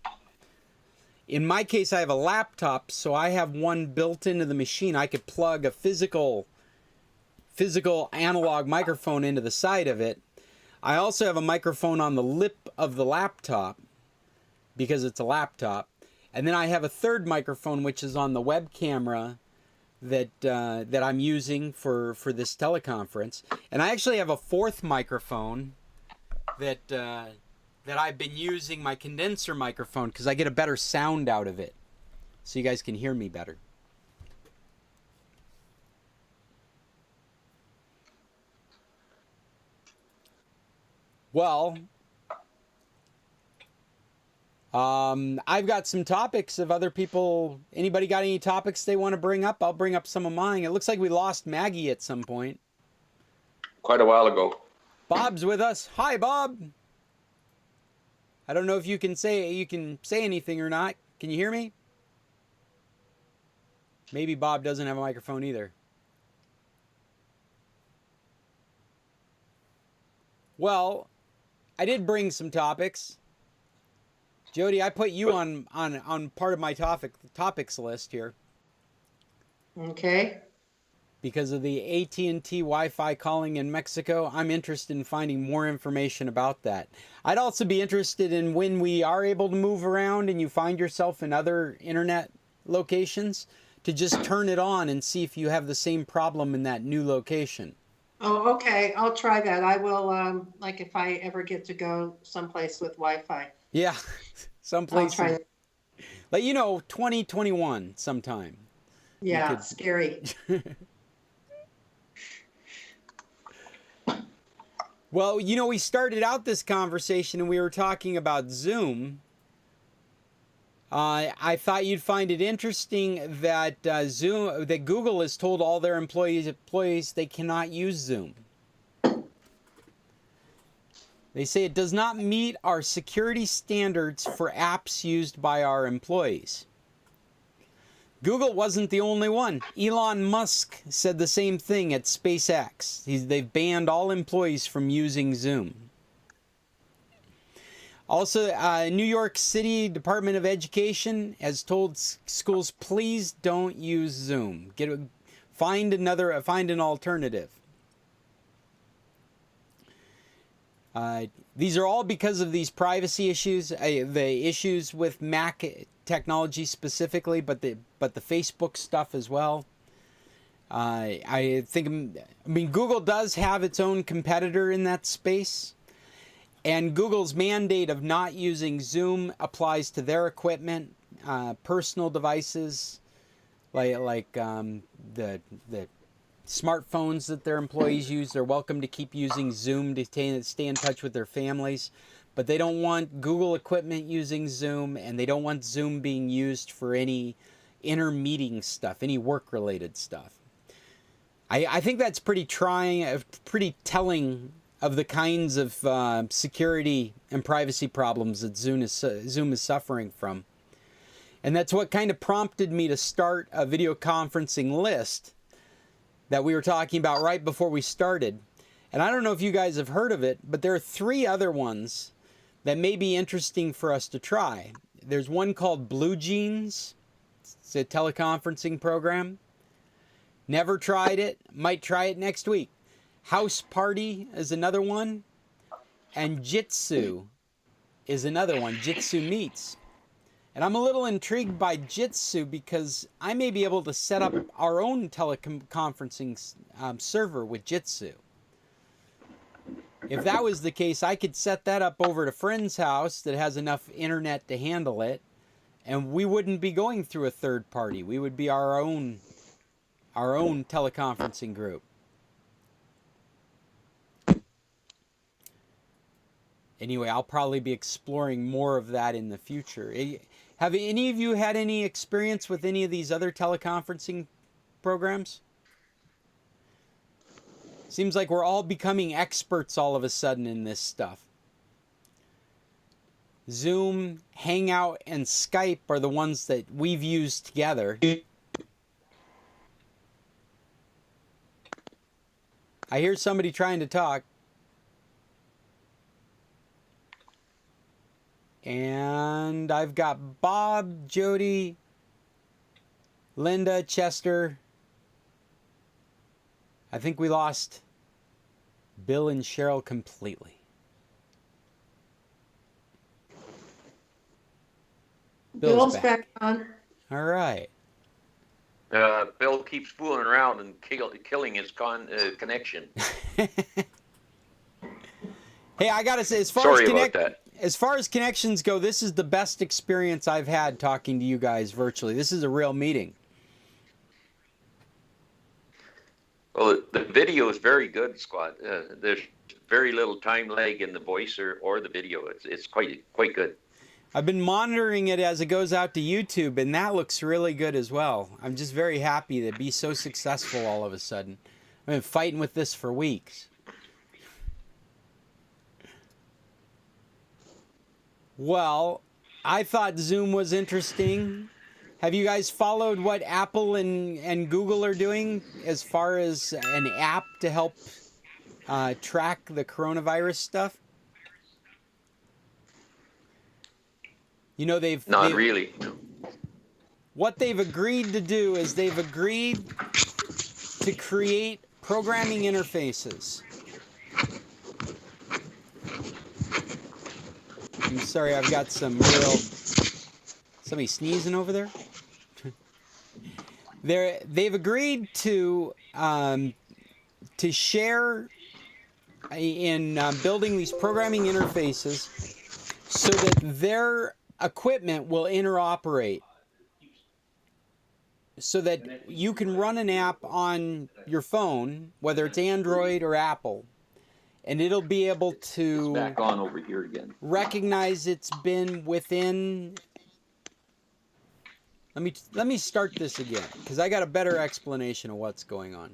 In my case, I have a laptop, so I have one built into the machine. I could plug a physical analog microphone into the side of it. I also have a microphone on the lip of the laptop because it's a laptop. And then I have a third microphone, which is on the web camera that I'm using for this teleconference. And I actually have a fourth microphone that I've been using, my condenser microphone, because I get a better sound out of it, so you guys can hear me better. Well, I've got some topics. If anybody got any topics they want to bring up, I'll bring up some of mine. It looks like we lost Maggie at some point. Quite a while ago. Bob's with us. Hi, Bob. I don't know if you can say anything or not. Can you hear me? Maybe Bob doesn't have a microphone either. Well, I did bring some topics. Jody, I put you on part of my topics list here. Okay. Because of the AT&T Wi-Fi calling in Mexico, I'm interested in finding more information about that. I'd also be interested in when we are able to move around and you find yourself in other internet locations, to just turn it on and see if you have the same problem in that new location. Oh, okay. I'll try that. I will, like if I ever get to go someplace with Wi-Fi. Yeah, someplace. Like, 2021 sometime. Yeah, could- it's scary. Well, we started out this conversation and we were talking about Zoom. I thought you'd find it interesting that that Google has told all their employees they cannot use Zoom. They say it does not meet our security standards for apps used by our employees. Google wasn't the only one. Elon Musk said the same thing at SpaceX. They've banned all employees from using Zoom. Also, New York City Department of Education has told schools, please don't use Zoom. Find an alternative. These are all because of these privacy issues, the issues with Mac technology specifically, but the Facebook stuff as well. I mean, Google does have its own competitor in that space. And Google's mandate of not using Zoom applies to their equipment, personal devices, like the smartphones that their employees use. They're welcome to keep using Zoom to stay in touch with their families, but they don't want Google equipment using Zoom, and they don't want Zoom being used for any inter-meeting stuff, any work-related stuff. I think that's pretty telling of the kinds of security and privacy problems that Zoom is suffering from. And that's what kind of prompted me to start a video conferencing list that we were talking about right before we started. And I don't know if you guys have heard of it, but there are 3 other ones that may be interesting for us to try. There's one called Blue Jeans. It's a teleconferencing program. Never tried it. Might try it next week. House Party is another one, and Jitsu is another one, Jitsu Meets. And I'm a little intrigued by Jitsu because I may be able to set up our own teleconferencing server with Jitsu. If that was the case, I could set that up over at a friend's house that has enough internet to handle it, and we wouldn't be going through a third party. We would be our own teleconferencing group. Anyway, I'll probably be exploring more of that in the future. Have any of you had any experience with any of these other teleconferencing programs? Seems like we're all becoming experts all of a sudden in this stuff. Zoom, Hangout, and Skype are the ones that we've used together. I hear somebody trying to talk. And I've got Bob, Jody, Linda, Chester. I think we lost Bill and Cheryl completely. Bill's back on. All right. Bill keeps fooling around and killing his connection. Hey, I gotta say, as far as connections go, this is the best experience I've had talking to you guys virtually. This is a real meeting. Well, the video is very good, Scott. There's very little time lag in the voice or the video. It's quite good. I've been monitoring it as it goes out to YouTube, and that looks really good as well. I'm just very happy to be so successful all of a sudden. I've been fighting with this for weeks. Well, I thought Zoom was interesting. Have you guys followed what Apple and Google are doing as far as an app to help track the coronavirus stuff? Not really. What they've agreed to do is they've agreed to create programming interfaces. I'm sorry, I've got somebody sneezing over there. They've agreed to share in building these programming interfaces so that their equipment will interoperate so that you can run an app on your phone, whether it's Android or Apple, and it'll be able to back on over here again. recognize it's been within. Let me start this again, because I got a better explanation of what's going on.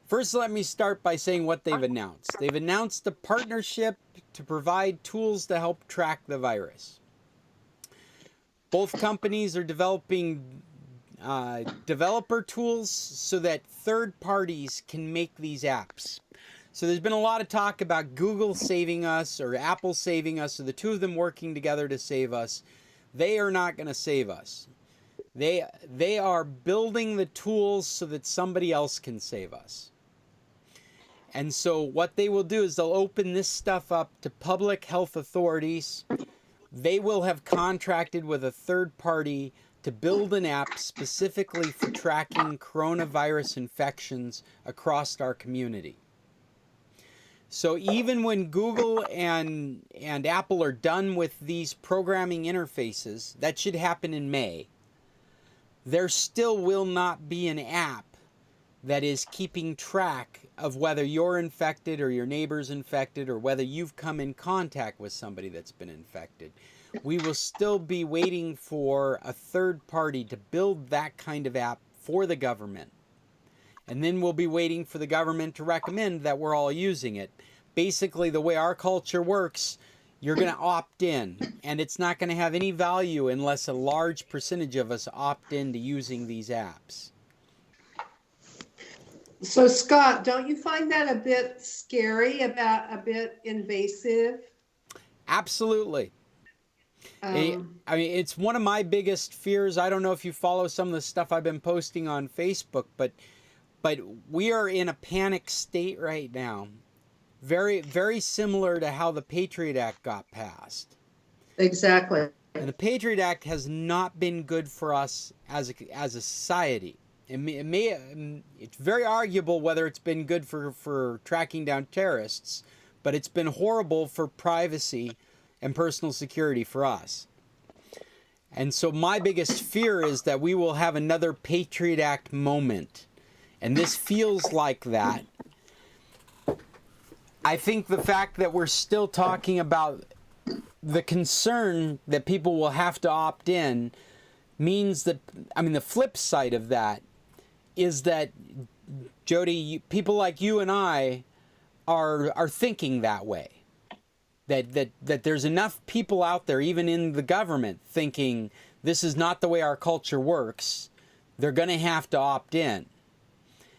First, let me start by saying what they've announced. They've announced a partnership to provide tools to help track the virus. Both companies are developing developer tools so that third parties can make these apps. So there's been a lot of talk about Google saving us or Apple saving us, or the two of them working together to save us. They are not going to save us. They are building the tools so that somebody else can save us. And so what they will do is they'll open this stuff up to public health authorities. They will have contracted with a third party to build an app specifically for tracking coronavirus infections across our community. So even when Google and Apple are done with these programming interfaces, that should happen in May, there still will not be an app that is keeping track of whether you're infected or your neighbor's infected or whether you've come in contact with somebody that's been infected. We will still be waiting for a third party to build that kind of app for the government. And then we'll be waiting for the government to recommend that we're all using it. Basically, the way our culture works, you're going to opt in, and it's not going to have any value unless a large percentage of us opt in to using these apps. So Scott, don't you find that a bit scary, about a bit invasive? Absolutely. I mean, it's one of my biggest fears. I don't know if you follow some of the stuff I've been posting on Facebook, but we are in a panic state right now. Very, very similar to how the Patriot Act got passed. Exactly. And the Patriot Act has not been good for us as a society. It's very arguable whether it's been good for tracking down terrorists, but it's been horrible for privacy and personal security for us. And so my biggest fear is that we will have another Patriot Act moment. And this feels like that. I think the fact that we're still talking about the concern that people will have to opt in means that, I mean, the flip side of that is that, Jody, people like you and I are thinking that way. That there's enough people out there, even in the government, thinking this is not the way our culture works. They're going to have to opt in.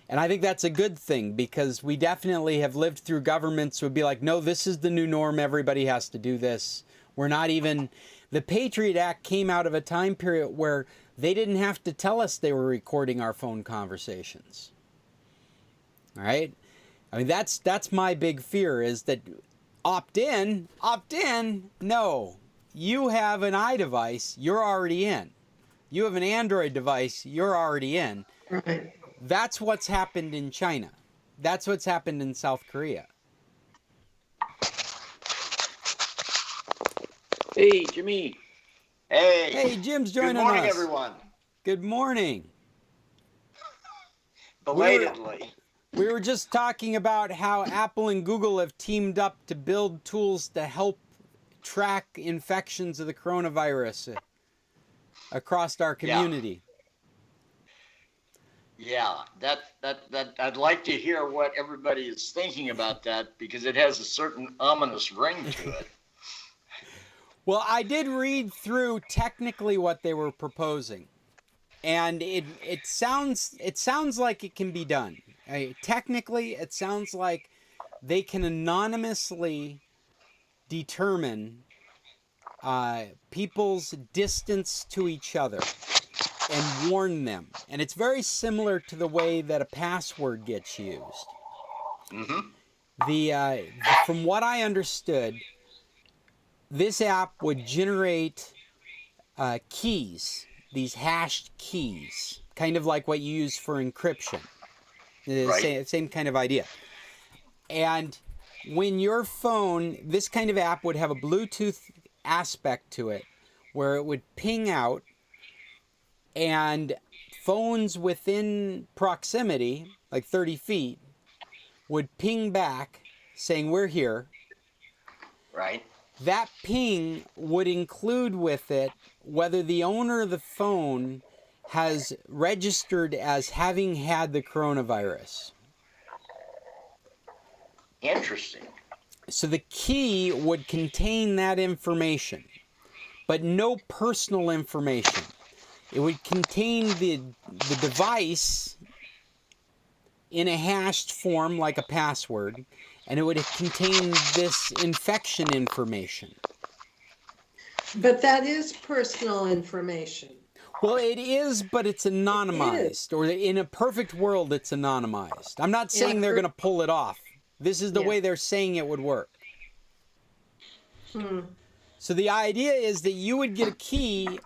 And I think that's a good thing, because we definitely have lived through governments who would be like, no, this is the new norm. Everybody has to do this. We're not even... The Patriot Act came out of a time period where they didn't have to tell us they were recording our phone conversations. All right? I mean, that's my big fear, is that opt in. No. You have an iDevice, you're already in. You have an Android device, you're already in. Right. That's what's happened in China. That's what's happened in South Korea. Hey, Jimmy. Hey, Jim's joining us. Good morning, everyone. Good morning. Belatedly. We were just talking about how Apple and Google have teamed up to build tools to help track infections of the coronavirus across our community. Yeah, that I'd like to hear what everybody is thinking about that, because it has a certain ominous ring to it. Well, I did read through technically what they were proposing, and it sounds like it can be done. Technically, it sounds like they can anonymously determine people's distance to each other and warn them. And it's very similar to the way that a password gets used. Mm-hmm. From what I understood, this app would generate keys, these hashed keys, kind of like what you use for encryption. Right. Same kind of idea. And when your phone, this kind of app would have a Bluetooth aspect to it, where it would ping out, and phones within proximity, like 30 feet, would ping back saying, we're here. Right. That ping would include with it whether the owner of the phone has registered as having had the coronavirus. Interesting. So the key would contain that information, but no personal information. It would contain the device in a hashed form like a password, and it would contain this infection information. But that is personal information. Well, it is, but it's anonymized. It is. Or in a perfect world, it's anonymized. I'm not saying they're going to pull it off. This is the way they're saying it would work. So the idea is that you would get a key,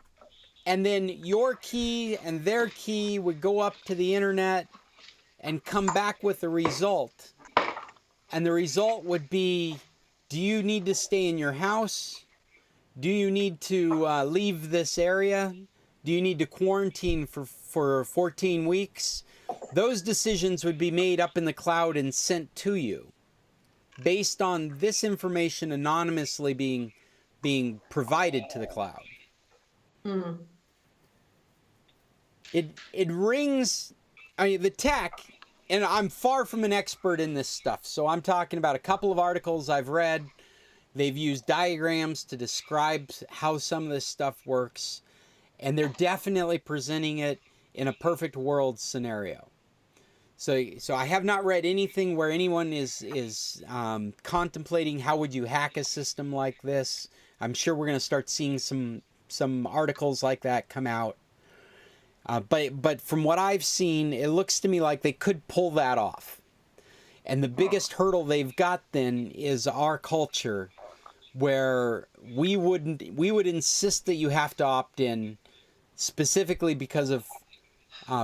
and then your key and their key would go up to the internet and come back with a result. And the result would be, do you need to stay in your house? Do you need to leave this area? Do you need to quarantine for 14 weeks? Those decisions would be made up in the cloud and sent to you based on this information anonymously being provided to the cloud. It rings, I mean, the tech, and I'm far from an expert in this stuff, so I'm talking about a couple of articles I've read. They've used diagrams to describe how some of this stuff works, and they're definitely presenting it in a perfect world scenario. So I have not read anything where anyone is contemplating how would you hack a system like this. I'm sure we're going to start seeing some articles like that come out. But from what I've seen, it looks to me like they could pull that off. And the biggest hurdle they've got then is our culture, where we would insist that you have to opt in specifically because of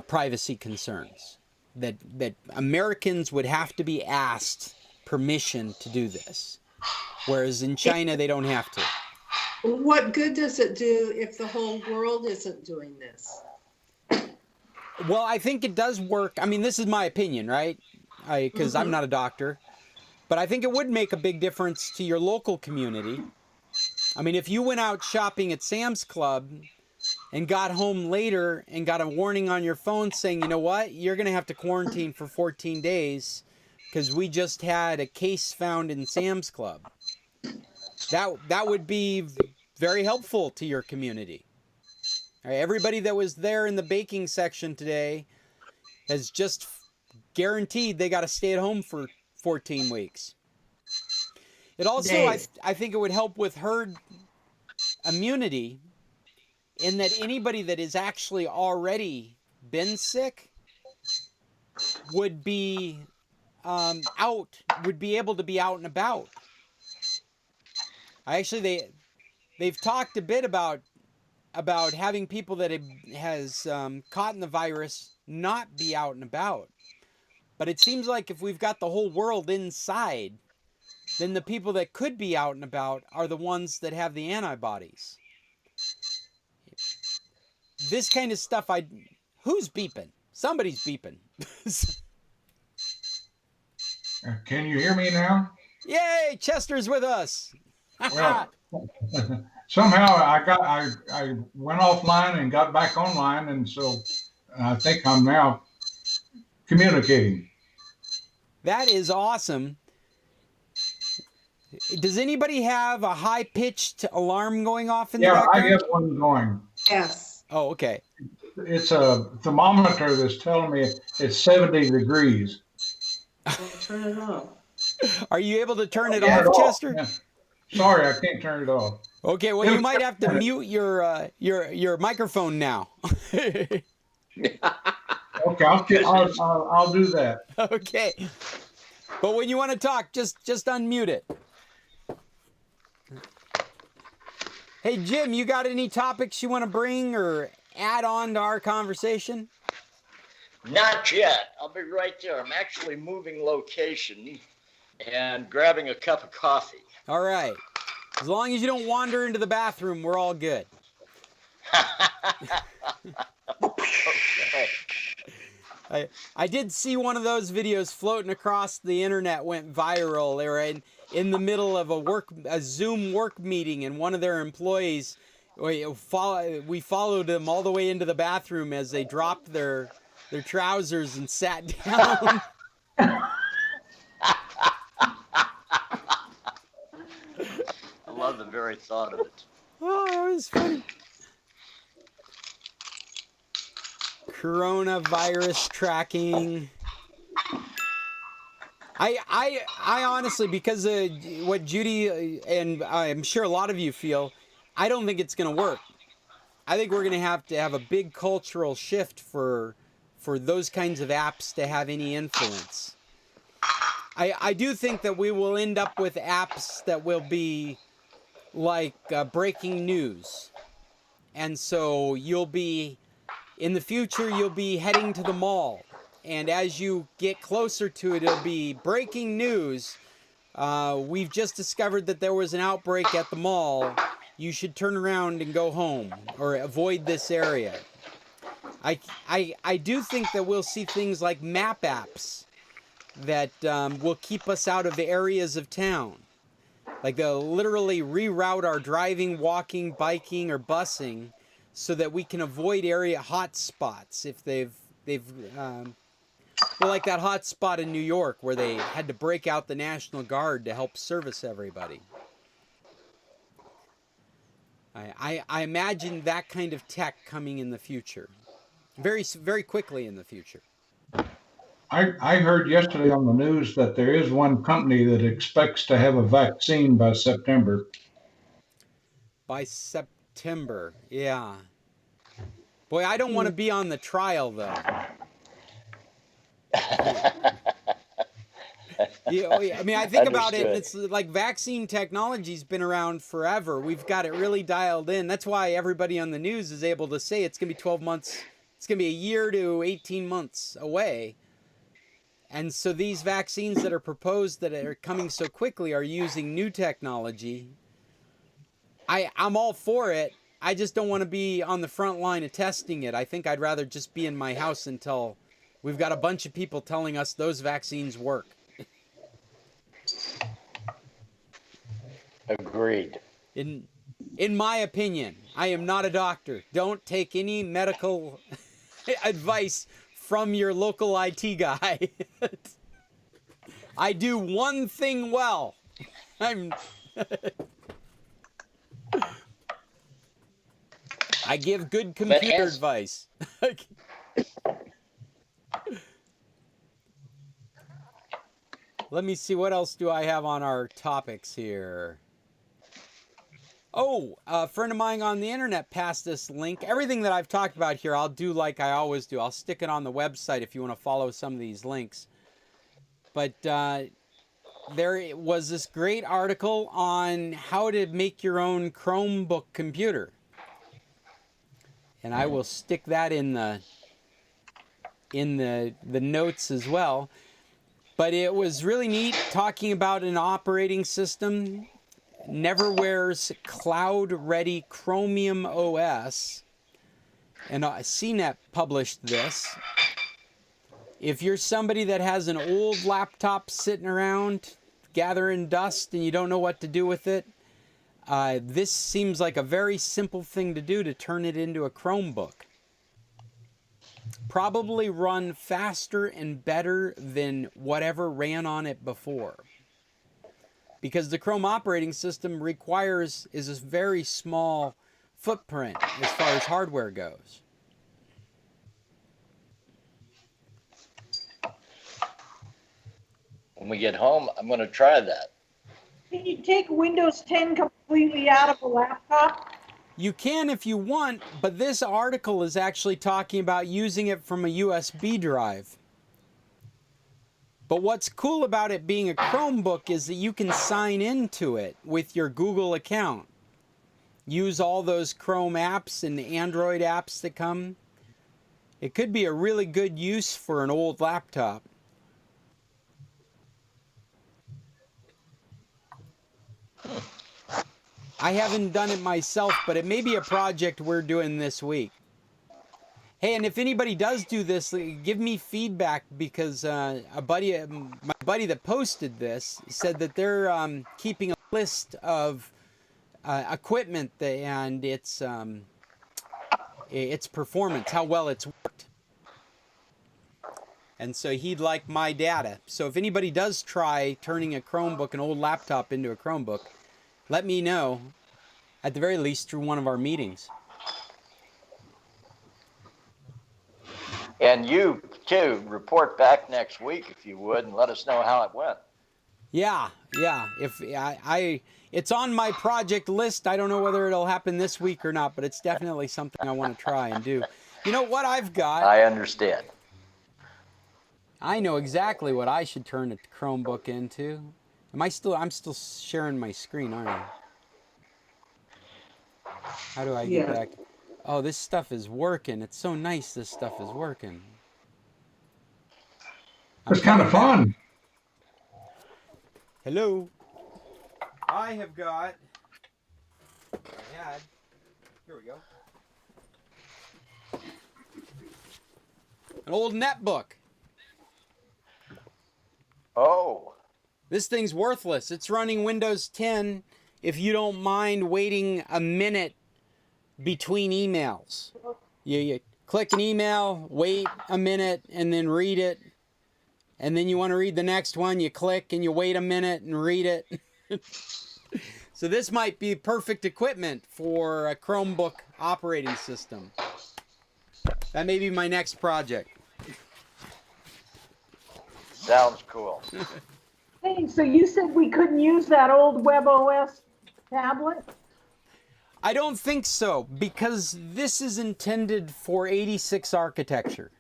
privacy concerns. That Americans would have to be asked permission to do this, whereas in China they don't have to. What good does it do if the whole world isn't doing this? Well, I think it does work. I mean, this is my opinion, right? Because I'm not a doctor. But I think it would make a big difference to your local community. I mean, if you went out shopping at Sam's Club and got home later and got a warning on your phone saying, you know what, you're going to have to quarantine for 14 days because we just had a case found in Sam's Club. That would be very helpful to your community. All right, everybody that was there in the baking section today has just guaranteed they got to stay at home for 14 weeks. It also, I think it would help with herd immunity in that anybody that has actually already been sick would be would be able to be out and about. They've talked a bit about having people that has caught the virus not be out and about. But it seems like if we've got the whole world inside, then the people that could be out and about are the ones that have the antibodies. This kind of stuff, who's beeping? Somebody's beeping. Can you hear me now? Yay, Chester's with us. Well, somehow I went offline and got back online, and so I think I'm now communicating. That is awesome. Does anybody have a high-pitched alarm going off in the background? Yeah, I have one going. Yes. Oh, okay. It's a thermometer that's telling me it's 70 degrees. Well, turn it off. Are you able to turn it off, Chester? Yeah. Sorry, I can't turn it off. Okay, well, you might have to mute your microphone now. Okay, I'll do that. Okay. But when you want to talk, just unmute it. Hey, Jim, you got any topics you want to bring or add on to our conversation? Not yet. I'll be right there. I'm actually moving location and grabbing a cup of coffee. All right. As long as you don't wander into the bathroom, we're all good. Okay. I did see one of those videos floating across the internet, went viral. They were in the middle of a Zoom work meeting, and one of their employees, we followed them all the way into the bathroom as they dropped their trousers and sat down. I love the very thought of it. Oh, that was funny. Coronavirus tracking. I honestly, because of what Judy and I'm sure a lot of you feel, I don't think it's going to work. I think we're going to have a big cultural shift for those kinds of apps to have any influence. I do think that we will end up with apps that will be like breaking news. And so in the future, you'll be heading to the mall. And as you get closer to it, it'll be breaking news. We've just discovered that there was an outbreak at the mall. You should turn around and go home or avoid this area. I do think that we'll see things like map apps that will keep us out of the areas of town. Like they'll literally reroute our driving, walking, biking, or busing so that we can avoid area hot spots if well, like that hot spot in New York where they had to break out the National Guard to help service everybody. I imagine that kind of tech coming in the future, very, very quickly in the future. I heard yesterday on the news that there is one company that expects to have a vaccine by September. By September, yeah. Boy, I don't want to be on the trial, though. I mean, I think about it, it's like vaccine technology's been around forever. We've got it really dialed in. That's why everybody on the news is able to say it's going to be 12 months, it's going to be a year to 18 months away. And so these vaccines that are proposed that are coming so quickly are using new technology. I'm all for it. I just don't want to be on the front line of testing it. I think I'd rather just be in my house until we've got a bunch of people telling us those vaccines work. Agreed. In my opinion, I am not a doctor. Don't take any medical advice from your local IT guy. I do one thing well. I give good computer advice. Let me see, what else do I have on our topics here? Oh, a friend of mine on the internet passed this link. Everything that I've talked about here, I'll do like I always do. I'll stick it on the website if you want to follow some of these links. But there was this great article on how to make your own Chromebook computer. And I will stick that in the notes as well. But it was really neat, talking about an operating system, Neverware's cloud-ready Chromium OS, and CNET published this. If you're somebody that has an old laptop sitting around gathering dust and you don't know what to do with it, this seems like a very simple thing to do to turn it into a Chromebook. Probably run faster and better than whatever ran on it before. Because the Chrome operating system is a very small footprint as far as hardware goes. When we get home, I'm going to try that. Can you take Windows 10 completely out of a laptop? You can if you want, but this article is actually talking about using it from a USB drive. But what's cool about it being a Chromebook is that you can sign into it with your Google account. Use all those Chrome apps and the Android apps that come. It could be a really good use for an old laptop. I haven't done it myself, but it may be a project we're doing this week. Hey, and if anybody does do this, give me feedback, because my buddy that posted this said that they're keeping a list of equipment and its performance, how well it's worked. And so he'd like my data. So if anybody does try turning a Chromebook, an old laptop, into a Chromebook, let me know, at the very least through one of our meetings. And you too, report back next week if you would, and let us know how it went. Yeah. If it's on my project list. I don't know whether it'll happen this week or not, but it's definitely something I want to try and do. You know what I've got? I understand. I know exactly what I should turn a Chromebook into. I'm still sharing my screen, aren't I? How do I get back? Oh, this stuff is working. It's so nice this stuff is working. It's kind of fun. Hello. I have got. Here we go. An old netbook. Oh. This thing's worthless. It's running Windows 10 if you don't mind waiting a minute between emails. You click an email, wait a minute, and then read it. And then you want to read the next one, you click and you wait a minute and read it. So this might be perfect equipment for a Chromebook operating system. That may be my next project. Sounds cool. Hey, so you said we couldn't use that old WebOS tablet? I don't think so, because this is intended for 86 architecture.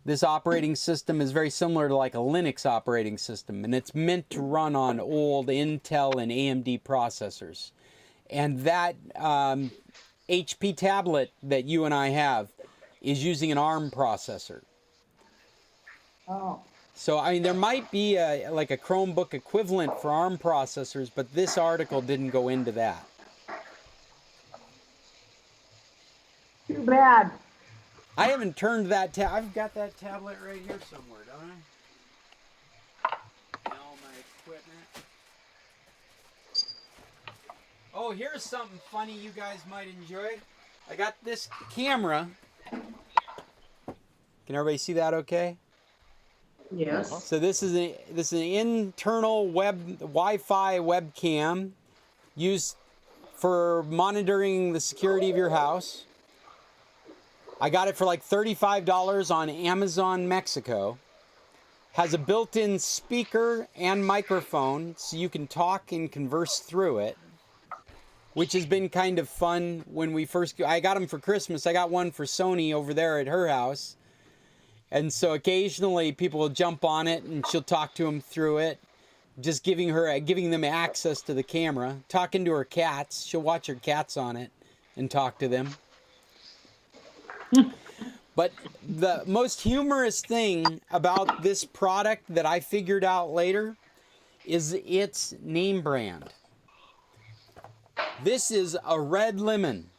This operating system is very similar to like a Linux operating system, and it's meant to run on old Intel and AMD processors. And that HP tablet that you and I have is using an ARM processor. Oh. So, I mean, there might be like a Chromebook equivalent for ARM processors, but this article didn't go into that. Too bad. I haven't turned that I've got that tablet right here somewhere, don't I? And all my equipment. Oh, here's something funny you guys might enjoy. I got this camera. Can everybody see that okay? Yes. So this is an internal Wi-Fi webcam used for monitoring the security of your house. I got it for like $35 on Amazon Mexico. Has a built-in speaker and microphone, so you can talk and converse through it, which has been kind of fun. When I got them for Christmas. I got one for Sony over there at her house. And so occasionally people will jump on it and she'll talk to them through it, just giving them access to the camera, talking to her cats. She'll watch her cats on it and talk to them. But the most humorous thing about this product that I figured out later is its name brand. This is a red lemon.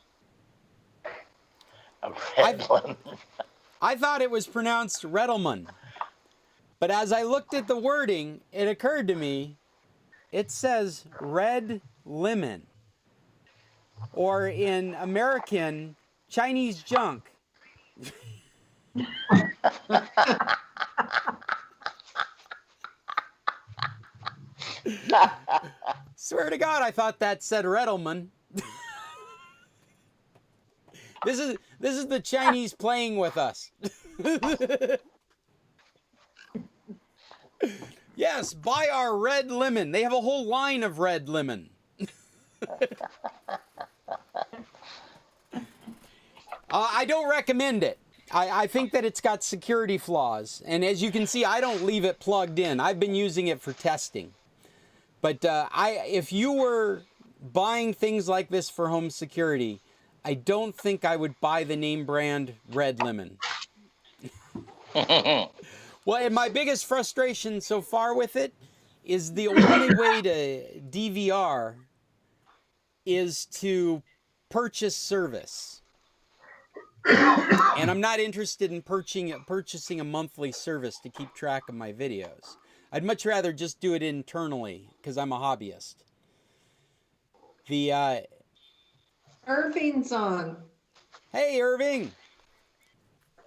A red lemon. I thought it was pronounced Redelman. But as I looked at the wording, it occurred to me, it says red lemon. Or in American, Chinese junk. Swear to God, I thought that said Redelman. This is the Chinese playing with us. Yes, buy our red lemon. They have a whole line of red lemon. I don't recommend it. I think that it's got security flaws. And as you can see, I don't leave it plugged in. I've been using it for testing. But if you were buying things like this for home security, I don't think I would buy the name brand Red Lemon. Well, and my biggest frustration so far with it is the only way to DVR is to purchase service. And I'm not interested in purchasing a monthly service to keep track of my videos. I'd much rather just do it internally because I'm a hobbyist. Irving's on. Hey, Irving.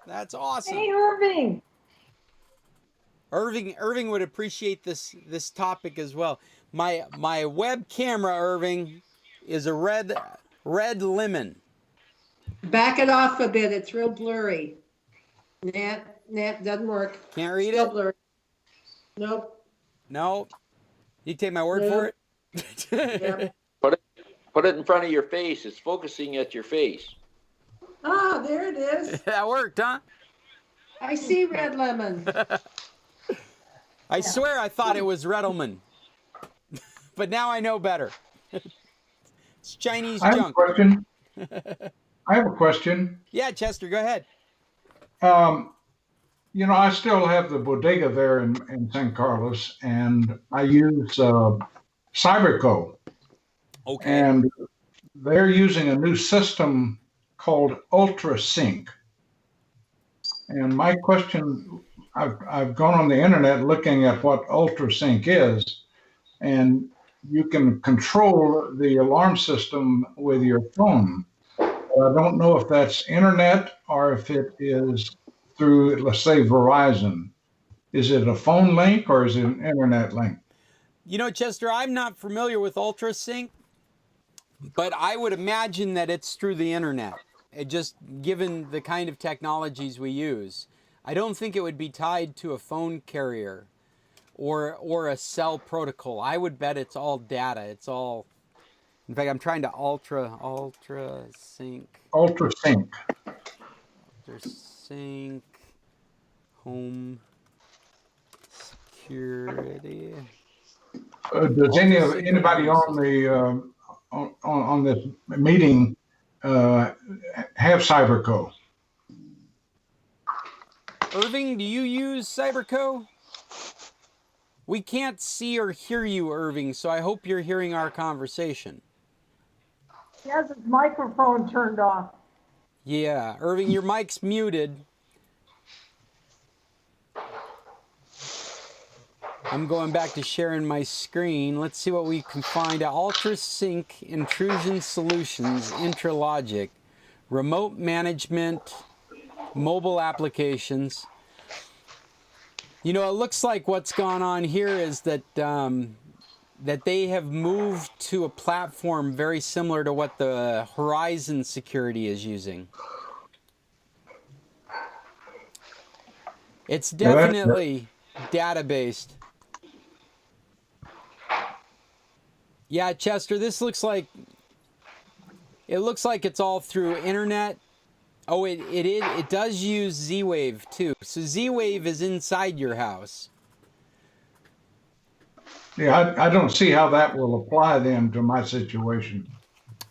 That's awesome. Hey, Irving. Irving would appreciate this topic as well. My web camera, Irving, is a red lemon. Back it off a bit. It's real blurry. Nat, doesn't work. Can't read Still it? blurry. Nope. No. You take my word for it? Yep. Put it in front of your face. It's focusing at your face. Ah, there it is. That worked, huh? I see red lemon. I swear I thought it was Redelman. But now I know better. It's Chinese I have a junk. question. I have a question. Yeah, Chester, go ahead. You know, I still have the bodega there in San Carlos, and I use Cyberco. Okay. And they're using a new system called UltraSync. And my question, I've gone on the internet looking at what UltraSync is, and you can control the alarm system with your phone. I don't know if that's internet or if it is through, let's say, Verizon. Is it a phone link or is it an internet link? You know, Chester, I'm not familiar with UltraSync, but I would imagine that it's through the internet. It just given the kind of technologies we use. I don't think it would be tied to a phone carrier or a cell protocol. I would bet it's all data. It's all, in fact, I'm trying to UltraSync. UltraSync. UltraSync home security. Does anybody on the on this meeting have Cyberco? Irving, do you use Cyberco? We can't see or hear you, Irving, so I hope you're hearing our conversation. He has his microphone turned off. Yeah, Irving, your mic's muted. I'm going back to sharing my screen. Let's see what we can find out. UltraSync Intrusion Solutions, Intralogic, Remote Management, Mobile Applications. You know, it looks like what's gone on here is that that they have moved to a platform very similar to what the Horizon Security is using. It's definitely data-based. Yeah, Chester, this looks like it's all through internet. Oh, it does use Z-Wave too. So Z-Wave is inside your house. Yeah, I don't see how that will apply then to my situation.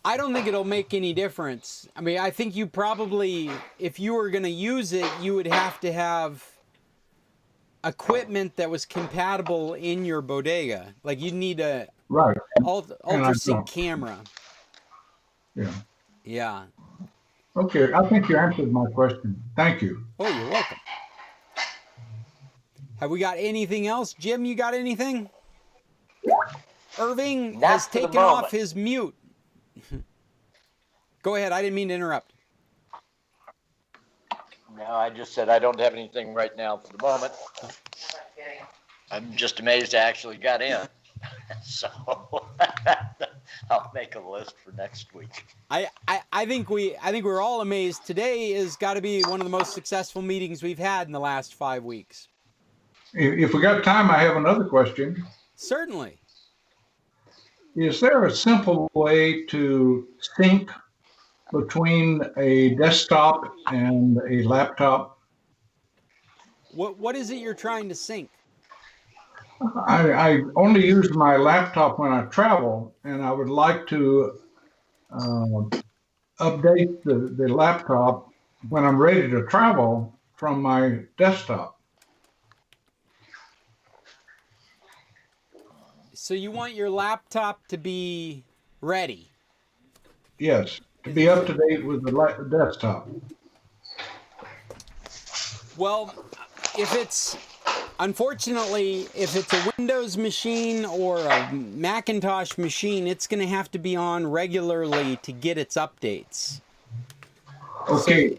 I don't think it'll make any difference. I mean, I think you probably, if you were going to use it, you would have to have equipment that was compatible in your bodega. Like you'd need a Right. UltraSync camera. Yeah. Yeah. Okay, I think you answered my question. Thank you. Oh, you're welcome. Have we got anything else? Jim, you got anything? Irving Not has for the taken off moment. his mute. Go ahead. I didn't mean to interrupt. No, I just said I don't have anything right now for the moment. I'm just amazed I actually got in. So I'll make a list for next week. I think we're all amazed. Today has got to be one of the most successful meetings we've had in the last 5 weeks. If we got time, I have another question. Certainly. Is there a simple way to sync between a desktop and a laptop? What is it you're trying to sync? I only use my laptop when I travel, and I would like to update the laptop when I'm ready to travel from my desktop. So you want your laptop to be ready? Yes, to be up to date with the desktop. Well, unfortunately, if it's a Windows machine or a Macintosh machine, it's going to have to be on regularly to get its updates. Okay,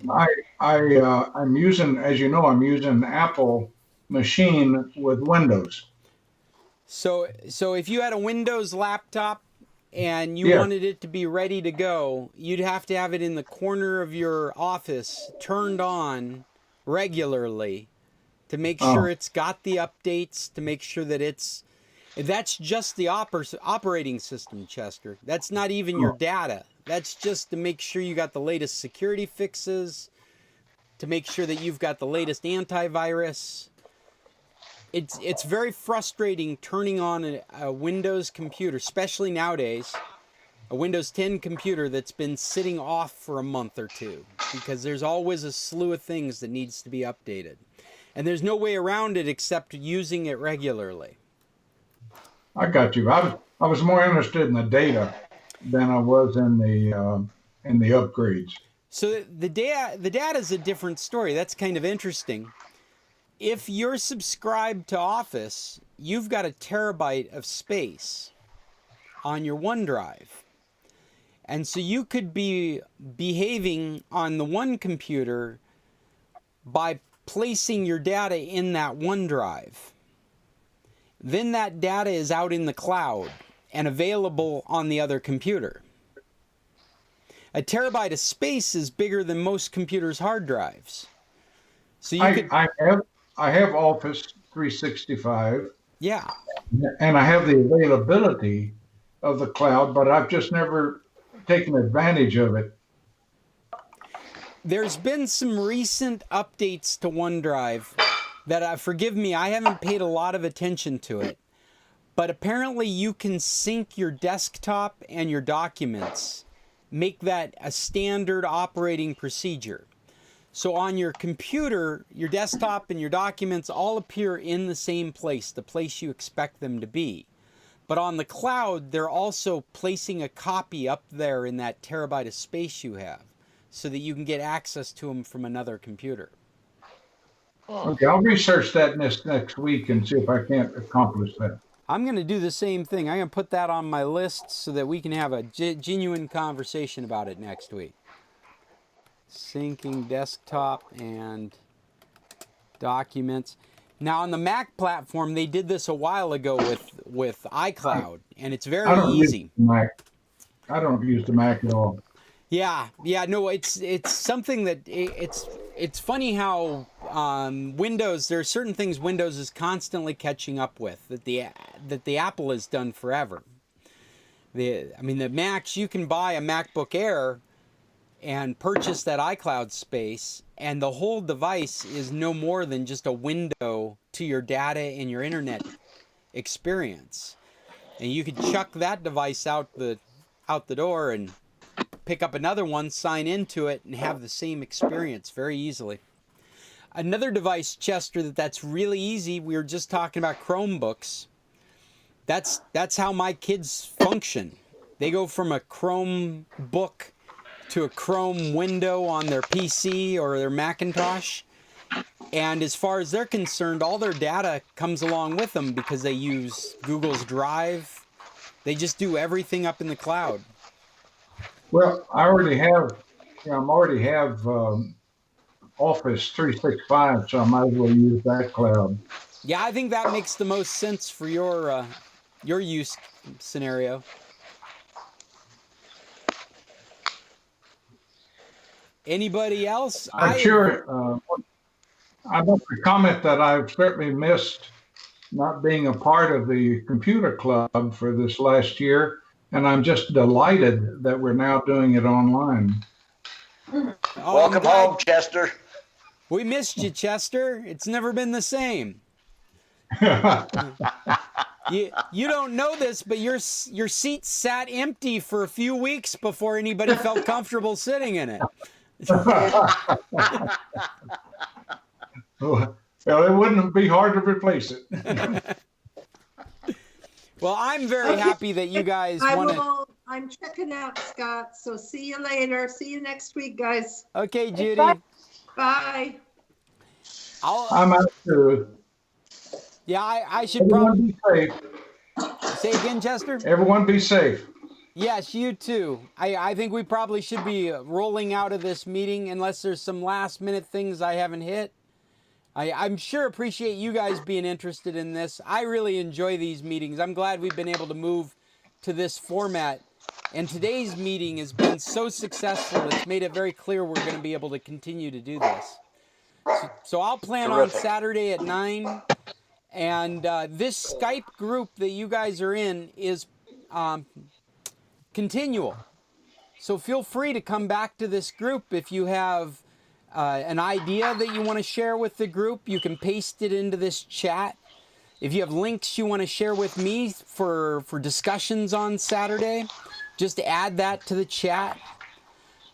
I'm using, as you know, I'm using an Apple machine with Windows. So if you had a Windows laptop and you Yeah. wanted it to be ready to go, you'd have to have it in the corner of your office turned on regularly to make sure it's got the updates, to make sure that that's just the operating system, Chester. That's not even your data. That's just to make sure you got the latest security fixes, to make sure that you've got the latest antivirus. It's very frustrating turning on a Windows computer, especially nowadays, a Windows 10 computer that's been sitting off for a month or two, because there's always a slew of things that needs to be updated. And there's no way around it except using it regularly. I got you. I was more interested in the data than I was in the upgrades. So the data is a different story. That's kind of interesting. If you're subscribed to Office, you've got a terabyte of space on your OneDrive. And so you could be behaving on the one computer by placing your data in that OneDrive. Then that data is out in the cloud and available on the other computer. A terabyte of space is bigger than most computers' hard drives. So I have Office 365. Yeah. And I have the availability of the cloud, but I've just never taken advantage of it. There's been some recent updates to OneDrive that, forgive me, I haven't paid a lot of attention to it. But apparently you can sync your desktop and your documents, make that a standard operating procedure. So on your computer, your desktop and your documents all appear in the same place, the place you expect them to be. But on the cloud, they're also placing a copy up there in that terabyte of space you have, so that you can get access to them from another computer. Okay, I'll research that next week and see if I can't accomplish that. I'm going to do the same thing. I'm going to put that on my list so that we can have a genuine conversation about it next week. Syncing desktop and documents. Now on the Mac platform, they did this a while ago with iCloud, and it's very easy. I don't use the Mac at all. Yeah, no, it's something that it's funny how Windows, there are certain things Windows is constantly catching up with that the Apple has done forever. The Macs, you can buy a MacBook Air and purchase that iCloud space, and the whole device is no more than just a window to your data and your internet experience. And you could chuck that device out the door and pick up another one, sign into it, and have the same experience very easily. Another device, Chester, that's really easy, we were just talking about Chromebooks. That's how my kids function. They go from a Chromebook to a Chrome window on their PC or their Macintosh. And as far as they're concerned, all their data comes along with them because they use Google's Drive. They just do everything up in the cloud. Well, I already have Office 365, so I might as well use that cloud. Yeah, I think that makes the most sense for your use scenario. Anybody else? I'm sure. I want to comment that I've certainly missed not being a part of the computer club for this last year, and I'm just delighted that we're now doing it online. Welcome home, Chester. We missed you, Chester. It's never been the same. You don't know this, but your seat sat empty for a few weeks before anybody felt comfortable sitting in it. Well, it wouldn't be hard to replace it. Well, I'm very happy that you guys want to. I'm checking out, Scott. So see you later. See you next week, guys. Okay, Judy. Bye. Bye. I'm out too. Yeah, I should Everyone probably be safe. say again, Chester. Everyone be safe. Yes, you too. I think we probably should be rolling out of this meeting unless there's some last minute things I haven't hit. I'm sure appreciate you guys being interested in this. I really enjoy these meetings. I'm glad we've been able to move to this format. And today's meeting has been so successful, it's made it very clear we're going to be able to continue to do this. So I'll plan on Saturday at 9. And this Skype group that you guys are in is continual. So feel free to come back to this group if you have an idea that you want to share with the group. You can paste it into this chat. If you have links you want to share with me for discussions on Saturday, just add that to the chat.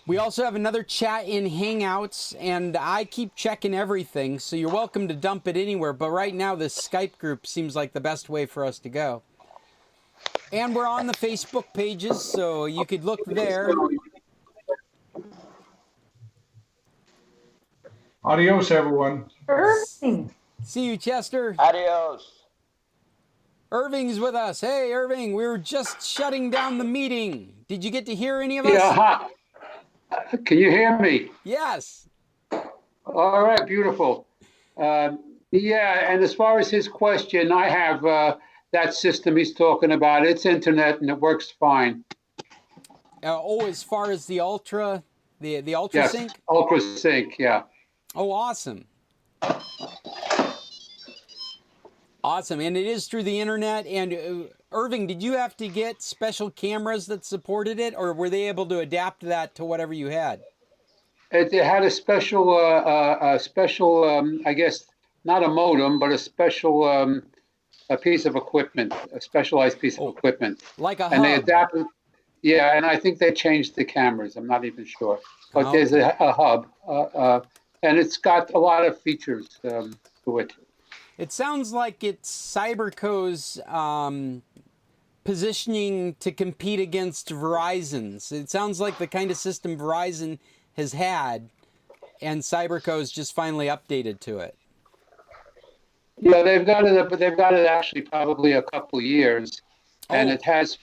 We also have another chat in Hangouts, and I keep checking everything, so you're welcome to dump it anywhere. But right now, this Skype group seems like the best way for us to go. And we're on the Facebook pages, so you could look there. Adios, everyone. Irving. See you, Chester. Adios. Irving's with us. Hey, Irving, we were just shutting down the meeting. Did you get to hear any of us? Yeah, hi. Can you hear me? Yes. All right, beautiful. Yeah, and as far as his question, I have that system he's talking about. It's internet and it works fine. As far as the Ultra, the Ultra Yes, Sync? Ultra Sync, yeah. Oh, awesome. Awesome, and it is through the internet. And Irving, did you have to get special cameras that supported it, or were they able to adapt that to whatever you had? It had a special, I guess, not a modem, but a special a piece of equipment, a specialized piece of equipment. Like a hub. And they adapted, yeah, and I think they changed the cameras. I'm not even sure. But there's a hub, and it's got a lot of features to it. It sounds like it's Cyberco's positioning to compete against Verizon's. It sounds like the kind of system Verizon has had, and Cyberco's just finally updated to it. Yeah, they've got it, but they've got it actually probably a couple of years, and it has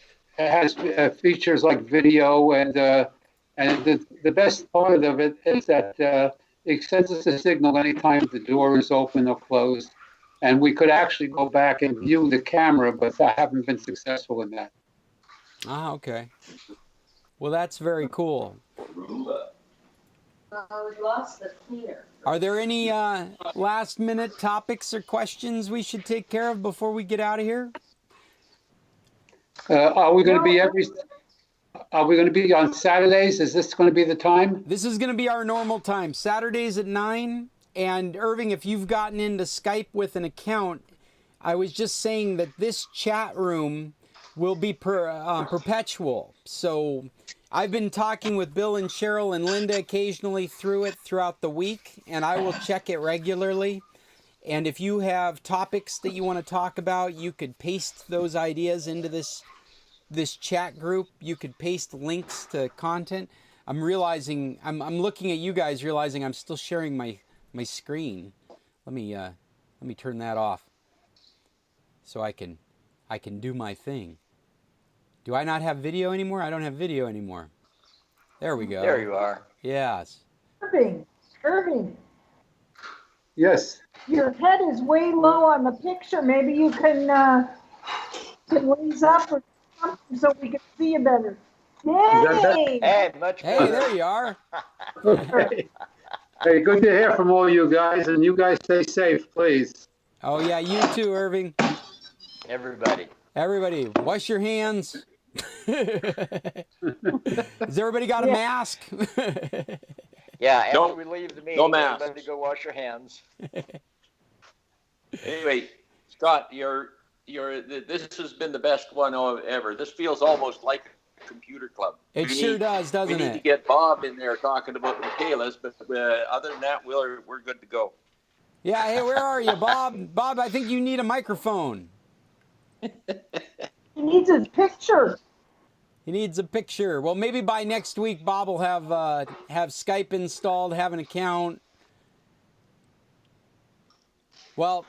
features like video, and the best part of it is that it sends us a signal anytime the door is open or closed. And we could actually go back and view the camera, but I haven't been successful in that. Ah, okay. Well, that's very cool. Are there any last-minute topics or questions we should take care of before we get out of here? Are we going to be Are we going to be on Saturdays? Is this going to be the time? This is going to be our normal time. Saturdays at 9. And Irving, if you've gotten into Skype with an account, I was just saying that this chat room will be perpetual. So I've been talking with Bill and Cheryl and Linda occasionally throughout the week, and I will check it regularly. And if you have topics that you want to talk about, you could paste those ideas into this chat group. You could paste links to content. I'm realizing, I'm looking at you guys, realizing I'm still sharing my screen. Let me turn that off so I can do my thing. Do I not have video anymore? I don't have video anymore. There we go. There you are. Yes. Irving, Yes. your head is way low on the picture. Maybe you can raise up or something so we can see you better. Yay! Hey, much better. Hey, there you are. Okay. Hey, good to hear from all you guys, and you guys stay safe, please. Oh yeah, you too, Irving. Everybody. Everybody, wash your hands. Has everybody got a mask? Yeah, after No- we leave the meeting, no mask. everybody go wash your hands. Anyway, Scott, this has been the best one ever. This feels almost like a computer club. It sure does, doesn't We need to it? get Bob in there talking about Michaela's, but other than that, we're good to go. Yeah, hey, where are you, Bob? Bob, I think you need a microphone. He needs his picture. He needs a picture. Well, maybe by next week, Bob will have Skype installed, have an account. Well,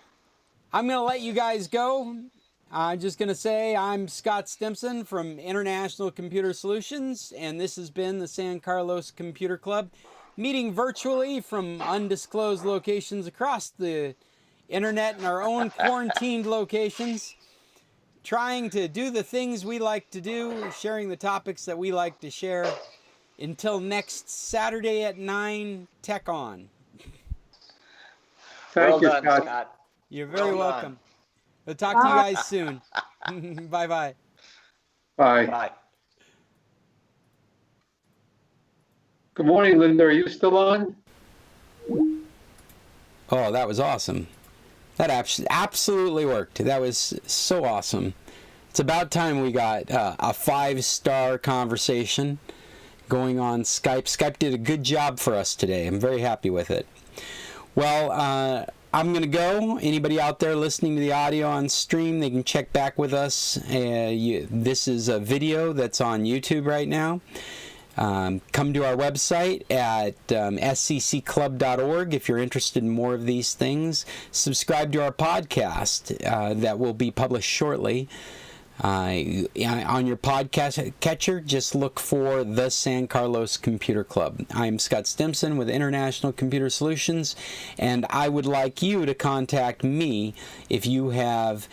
I'm going to let you guys go. I'm just going to say I'm Scott Stimson from International Computer Solutions, and this has been the San Carlos Computer Club, meeting virtually from undisclosed locations across the internet in our own quarantined locations, trying to do the things we like to do, sharing the topics that we like to share. Until next Saturday at 9, Tech On. Thank you, Well done, Scott. Scott. You're very Well done. welcome. We'll talk to you guys soon. Bye-bye. Bye. Bye. Good morning, Linda. Are you still on? Oh, that was awesome. That absolutely worked. That was so awesome. It's about time we got a 5-star conversation going on Skype. Skype did a good job for us today. I'm very happy with it. Well, I'm going to go. Anybody out there listening to the audio on stream, they can check back with us. This is a video that's on YouTube right now. Come to our website at sccclub.org if you're interested in more of these things. Subscribe to our podcast that will be published shortly. On your podcast catcher, just look for the San Carlos Computer Club. I'm Scott Stimson with International Computer Solutions, and I would like you to contact me if you have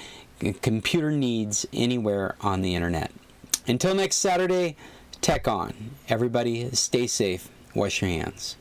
computer needs anywhere on the internet. Until next Saturday, Tech On. Everybody stay safe. Wash your hands.